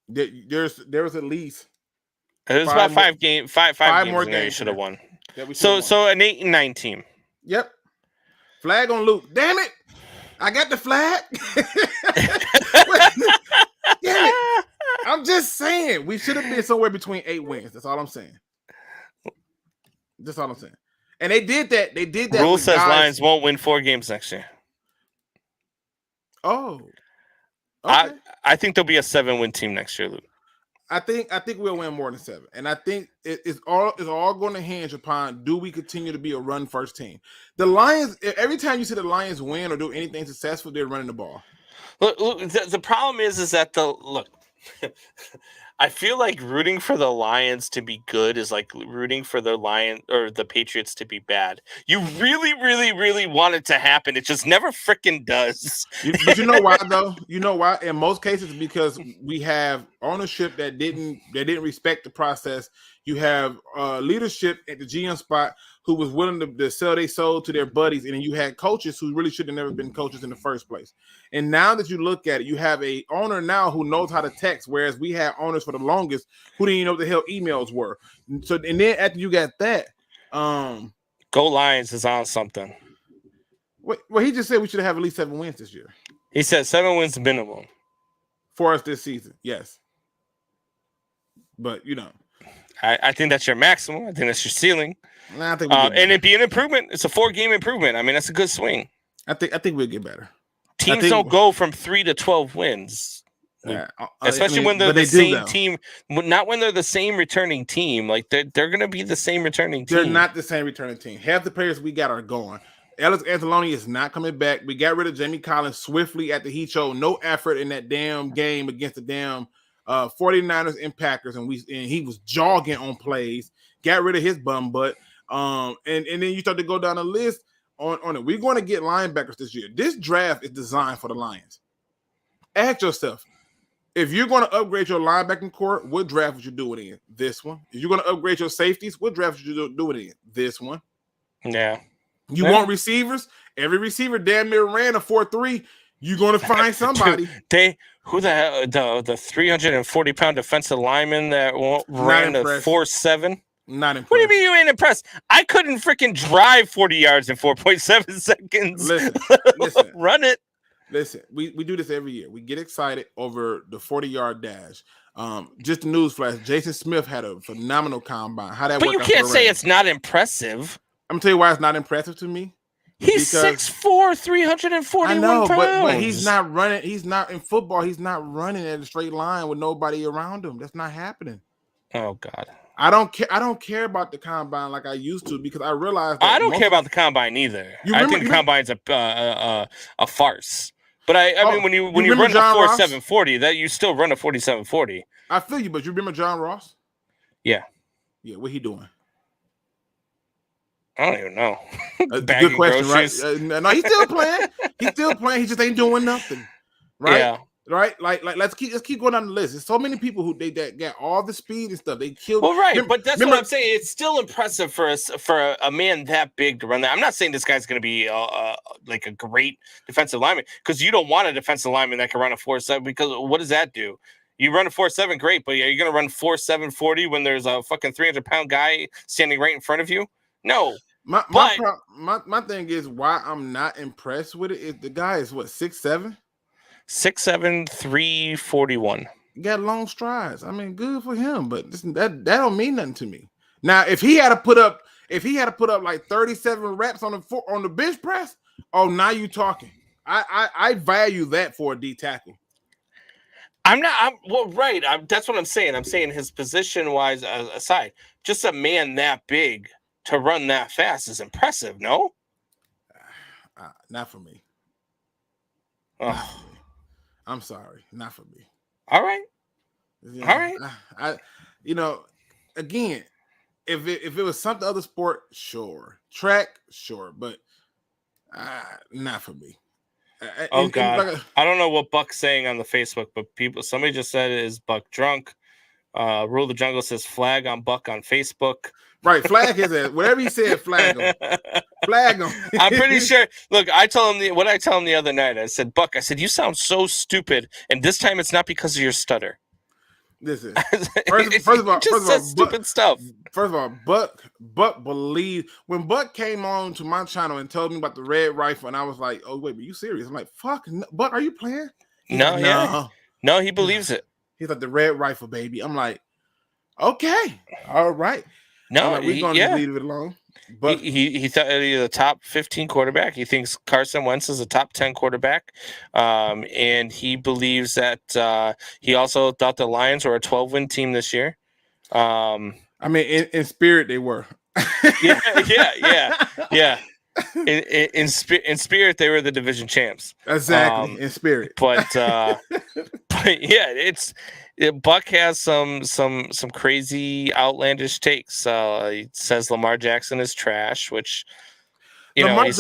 There was at least it was about 5 games. Five more games you should have won. So an 8-9 team. Yep. Flag on Luke. Damn it. I got the flag. Damn it. I'm just saying we should have been somewhere between 8 wins. That's all I'm saying. And they did that. Rule says Lions won't win 4 games next year. Oh, okay. I think there'll be a 7-win team next year, Luke. I think we'll win more than 7, and I think it's all going to hinge upon do we continue to be a run first team. The Lions, every time you see the Lions win or do anything successful, they're running the ball. Look, the problem is that I feel like rooting for the Lions to be good is like rooting for the Lions or the Patriots to be bad. You really, really, really want it to happen. It just never freaking does. But you know why though? You know why? In most cases, because we have ownership that didn't respect the process. You have leadership at the GM spot who was willing to sell their soul to their buddies, and then you had coaches who really should have never been coaches in the first place. And now that you look at it, you have a owner now who knows how to text, whereas we had owners for the longest who didn't even know what the hell emails were. So, and then after you got that, Go Lions is on something. Well, he just said we should have at least 7 wins this year. He said 7 wins minimum for us this season. Yes. But, I think that's your maximum. I think that's your ceiling. Nah, I think and it'd be an improvement. It's a 4-game improvement. I mean, that's a good swing. I think we'll get better. Teams don't go from 3 to 12 wins. Especially when they're the same team, not when they're the same returning team. Like they're going to be the same returning team. They're not the same returning team. Half the players we got are gone. Ellis Anzalone is not coming back. We got rid of Jamie Collins swiftly at the Heat show. No effort in that damn game against the damn 49ers and Packers, and he was jogging on plays. Got rid of his bum butt. And then you start to go down the list on it. We're going to get linebackers this year. This draft is designed for the Lions. Ask yourself, if you're going to upgrade your linebacking core, what draft would you do it in? This one. If you're going to upgrade your safeties, what draft would you do it in? This one. Yeah. You want receivers? Every receiver damn near ran a 4.3. You're going to find somebody. Who the hell? The 340-pound defensive lineman that ran a 4.7? Not impressed. What do you mean you ain't impressed? I couldn't freaking drive 40 yards in 4.7 seconds. Listen. Run it. Listen, we do this every year. We get excited over the 40-yard dash. Just a news flash, Jason Smith had a phenomenal combine. How that? But you can't say it's not impressive. I'm gonna tell you why it's not impressive to me. He's 6'4", 341 I know, pounds. But he's not running. He's not in football. He's not running at a straight line with nobody around him. That's not happening. Oh God. I don't care. I don't care about the combine like I used to because I realized that I don't care about the combine either. I think the combine's a farce. But I mean, when you run a 4.740, that you still run a 47.40. I feel you, but you remember John Ross? Yeah. Yeah. What he doing? I don't even know. Good question, groceries. Right? No, he's still playing. He's still playing. He just ain't doing nothing, right? Yeah. Right, like let's keep going down the list. There's so many people who they got all the speed and stuff. They killed. Well, right, but that's what I'm saying. It's still impressive for a man that big to run that. I'm not saying this guy's going to be like a great defensive lineman because you don't want a defensive lineman that can run a 4.7 because what does that do? You run a 4.7, great, but are you going to run 4.740 when there's a fucking 300-pound guy standing right in front of you? No. My thing is why I'm not impressed with it is the guy is what 6'7". 6'7", 341. Got long strides. I mean, good for him, but that don't mean nothing to me. Now, if he had to put up like 37 reps on the bench press, oh, now you talking. I value that for a D tackle. That's what I'm saying. I'm saying his position wise aside, just a man that big to run that fast is impressive. No, not for me. Oh. I'm sorry, not for me. All right. Yeah, all right. Again, if it was some other sport, sure. Track, sure, but not for me. God. I don't know what Buck's saying on the Facebook, but somebody just said, is Buck drunk? Rule of the Jungle says flag on Buck on Facebook. Right, flag his ass. Whatever he said, flag him. Flag him. I'm pretty sure. Look, I told him what I told him the other night. I said, Buck, you sound so stupid, and this time it's not because of your stutter. Listen, first of all, stupid stuff. First of all, Buck believed when Buck came on to my channel and told me about the red rifle, and I was like, "Oh wait, are you serious?" I'm like, "Fuck, no, Buck, are you playing?" No, he believes it. He's like the red rifle, baby. I'm like, okay, all right. No, we're going to leave it alone. But he thought he's a top 15 quarterback. He thinks Carson Wentz is a top 10 quarterback, and he believes that he also thought the Lions were a 12-win team this year. I mean, in spirit, they were. yeah. In spirit, they were the division champs. Exactly, in spirit. But yeah, Buck has some crazy outlandish takes. He says Lamar Jackson is trash, which he's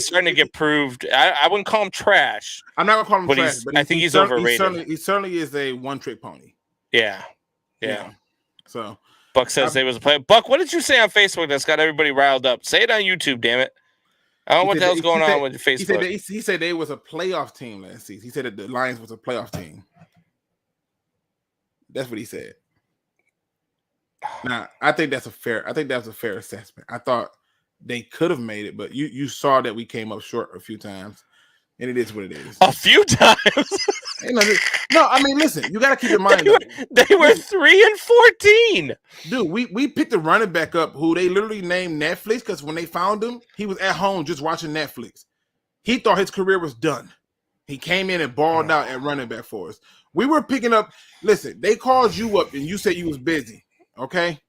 starting to get proved. I wouldn't call him trash. I'm not gonna call him trash, but I think he's overrated. He certainly is a one-trick pony. Yeah. So Buck says they was a play. Buck, what did you say on Facebook that's got everybody riled up? Say it on YouTube, damn it. I don't know what the hell's going on with Facebook. He said they was a playoff team last season. He said that the Lions was a playoff team. That's what he said. Now, I think that's a fair assessment. I thought they could have made it, but you saw that we came up short a few times, and it is what it is. A few times. No, I mean, listen, you got to keep in mind they were 3-14. Dude, we picked a running back up who they literally named Netflix because when they found him, he was at home just watching Netflix. He thought his career was done. He came in and balled out at running back for us. We were picking up. Listen, they called you up and you said you was busy. Okay.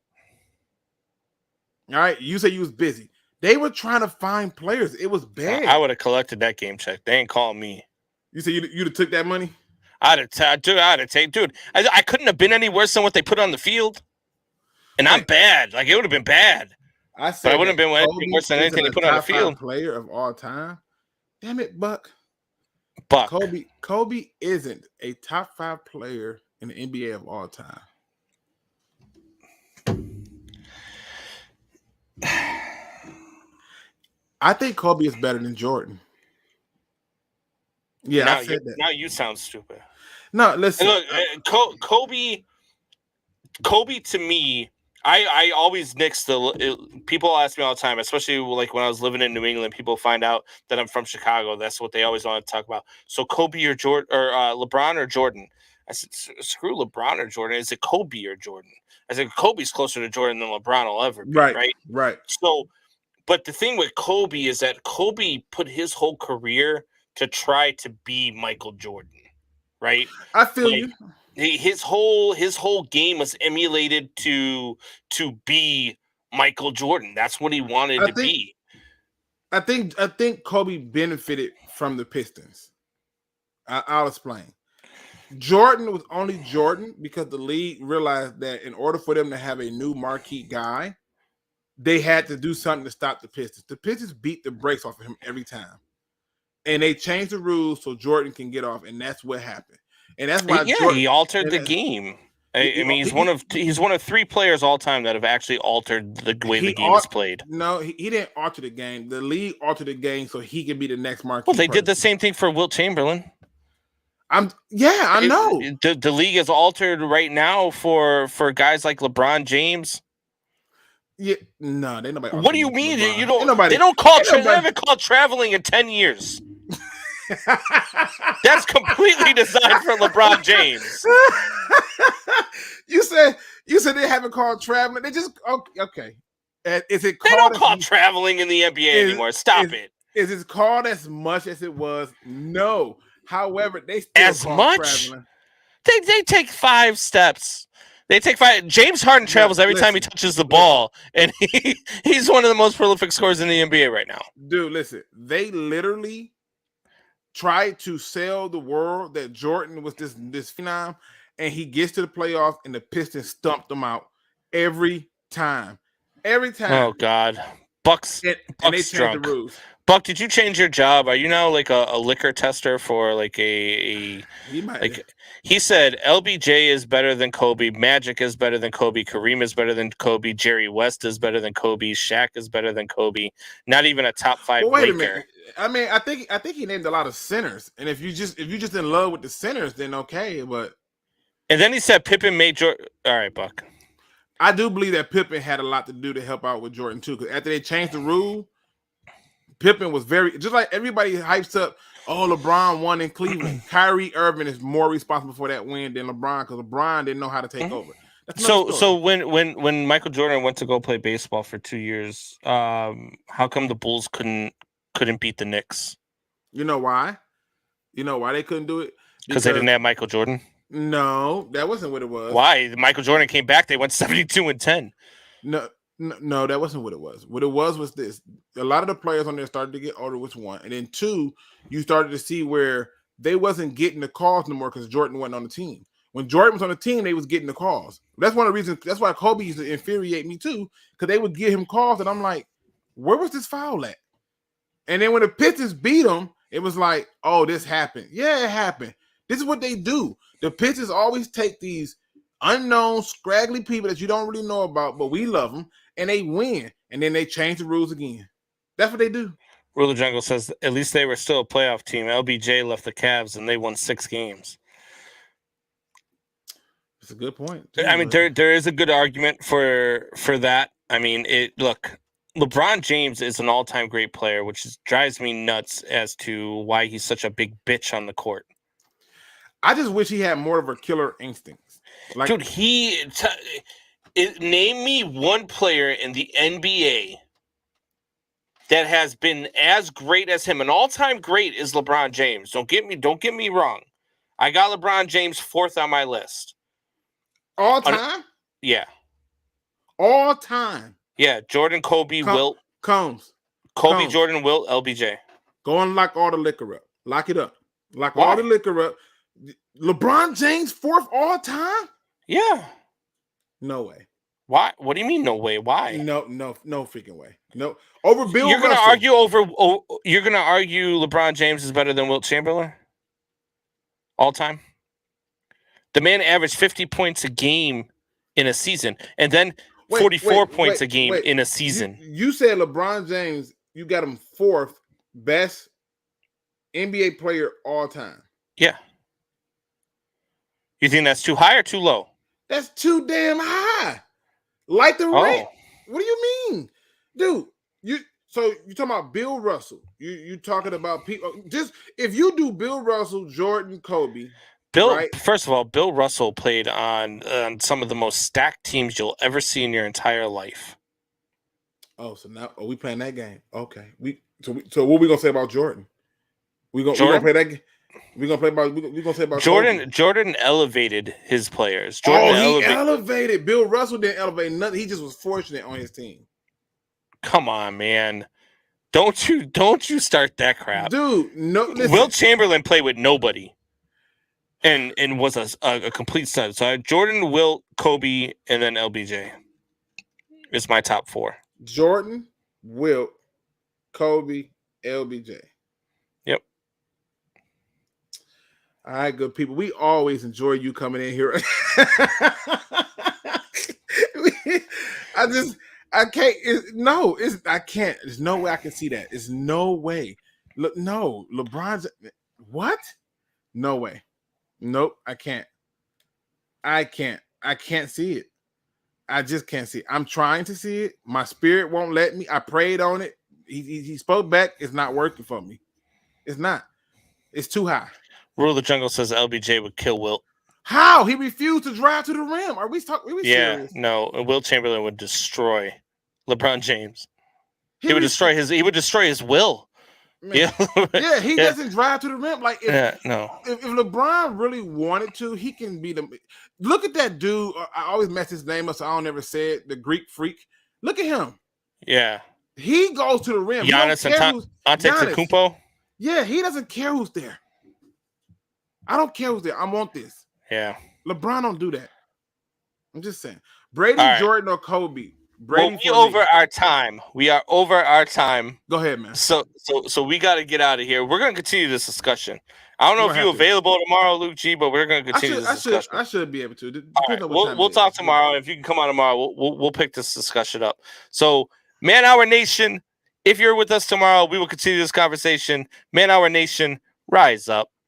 All right. You said you was busy. They were trying to find players. It was bad. I would have collected that game check. They ain't calling me. You said you'd have took that money? I'd have taken. I couldn't have been any worse than what they put on the field. And I'm bad. Like, it would have been bad. But I wouldn't have been anything worse than anything they put on the field. Player of all time. Damn it, Buck. Kobe isn't a top 5 player in the NBA of all time. I think Kobe is better than Jordan. Yeah, now, I said that. Now you sound stupid. No, listen. Look, Kobe to me, I always nix people ask me all the time, especially like when I was living in New England, people find out that I'm from Chicago. That's what they always want to talk about. So Kobe or Jordan or LeBron or Jordan? I said, screw LeBron or Jordan. Is it Kobe or Jordan? I said, Kobe's closer to Jordan than LeBron will ever be. Right. So, but the thing with Kobe is that Kobe put his whole career to try to be Michael Jordan, right? I feel you. His whole game was emulated to be Michael Jordan. That's what he wanted to be. I think Kobe benefited from the Pistons. I'll explain. Jordan was only Jordan because the league realized that in order for them to have a new marquee guy, they had to do something to stop the Pistons. The Pistons beat the brakes off of him every time. And they changed the rules so Jordan can get off, and that's what happened. And that's why he altered the game. I mean, he's one of 3 players all time that have actually altered the way the game is played. No, he didn't alter the game. The league altered the game so he can be the next marquee. Well, they did the same thing for Wilt Chamberlain. I know. The league is altered right now for guys like LeBron James. Yeah, no, they nobody. What do you mean? They don't call. They haven't called traveling in 10 years. That's completely designed for LeBron James. You said they haven't called traveling. They just okay. Is it? They don't call traveling in the NBA anymore. Stop it. Is it called as much as it was? No. However, they still as much. Traveling. They take 5 steps. They take 5. James Harden travels every time he touches the ball, and he's one of the most prolific scorers in the NBA right now. Dude, listen, they literally tried to sell the world that Jordan was this phenom, and he gets to the playoffs, and the Pistons stumped them out every time. Every time. Oh God, Bucks. And they changed the rules. Buck, did you change your job? Are you now like a liquor tester for like he said LBJ is better than Kobe, Magic is better than Kobe, Kareem is better than Kobe, Jerry West is better than Kobe, Shaq is better than Kobe. Not even a top 5 wait a minute. I mean, I think he named a lot of centers, and if you just in love with the centers, then okay. But and then he said Pippen made Jordan. All right, Buck. I do believe that Pippen had a lot to do to help out with Jordan too, because after they changed the rule. Pippen was just like everybody hypes up. Oh, LeBron won in Cleveland. Kyrie Irving is more responsible for that win than LeBron because LeBron didn't know how to take over. So when Michael Jordan went to go play baseball for 2 years, how come the Bulls couldn't beat the Knicks? You know why? You know why they couldn't do it? Because they didn't have Michael Jordan. No, that wasn't what it was. Why? Michael Jordan came back. They went 72-10. No, that wasn't what it was. What it was this. A lot of the players on there started to get older, which one. And then 2, you started to see where they wasn't getting the calls no more because Jordan wasn't on the team. When Jordan was on the team, they was getting the calls. That's one of the reasons. That's why Kobe used to infuriate me too, because they would give him calls, and I'm like, where was this foul at? And then when the Pistons beat them, it was like, oh, this happened. Yeah, it happened. This is what they do. The Pistons always take these unknown, scraggly people that you don't really know about, but we love them, and they win, and then they change the rules again. That's what they do. Ruler Jungle says at least they were still a playoff team. LBJ left the Cavs and they won 6 games. It's a good point. I mean, there is a good argument for that. I mean, look, LeBron James is an all-time great player, which drives me nuts as to why he's such a big bitch on the court. I just wish he had more of a killer instincts. Like, dude, name me one player in the NBA that has been as great as him. An all-time great is LeBron James. Don't get me wrong. I got LeBron James 4th on my list. All time? Yeah. All time. Yeah, Jordan, Kobe, Wilt. Combs. Kobe, Jordan, Wilt, LBJ. Go and lock all the liquor up. Lock it up. Lock all the liquor up. LeBron James 4th all time? Yeah. No way. Why? What do you mean no way? Why? No freaking way. No. Over Bill You're Russell. You're gonna argue LeBron James is better than Wilt Chamberlain? All time? The man averaged 50 points a game in a season, and then 44 points a game in a season. You said LeBron James, you got him 4th best NBA player all time. Yeah. You think that's too high or too low? That's too damn high. Like the rate. What do you mean? Dude, you're talking about Bill Russell. You talking about people. Just if you do Bill Russell, Jordan, Kobe. Right? First of all, Bill Russell played on some of the most stacked teams you'll ever see in your entire life. Oh, so now are we playing that game? Okay. So what we gonna say about Jordan? We gonna play that game. We're gonna say about Jordan. Kobe. Jordan elevated his players. He elevated. Bill Russell didn't elevate nothing. He just was fortunate on his team. Come on, man. Don't you start that crap. Dude, no. Listen. Wilt Chamberlain played with nobody. And was a complete stud. So I had Jordan, Wilt, Kobe, and then LBJ. It's my top 4. Jordan, Wilt, Kobe, LBJ. Yep. All right, good people. We always enjoy you coming in here. I can't. There's no way I can see that. There's no way. Look, no, LeBron's what? No way. Nope, I can't. I can't see it. I just can't see it. I'm trying to see it. My spirit won't let me. I prayed on it. He spoke back. It's not working for me. It's not. It's too high. Rule of the Jungle says LBJ would kill Wilt. How? He refused to drive to the rim. Are we serious? No. Wilt Chamberlain would destroy LeBron James. He would destroy his will. Man. Yeah, he doesn't drive to the rim. Like, if LeBron really wanted to, he can be the. Look at that dude. I always mess his name up, so I don't ever say it. The Greek freak. Look at him. Yeah, he goes to the rim. Giannis Antetokounmpo. Yeah, he doesn't care who's there. I don't care who's there. I want this. Yeah, LeBron don't do that. I'm just saying. Brady, Jordan, or Kobe. Brady, we over our time. We are over our time. Go ahead, man. So we got to get out of here. We're going to continue this discussion. I don't know if you're available tomorrow, Luke G, but we're going to continue this discussion. I should be able to. All right, we'll talk tomorrow. If you can come on tomorrow, we'll pick this discussion up. So, Man Hour Nation, if you're with us tomorrow, we will continue this conversation. Man Hour Nation, rise up.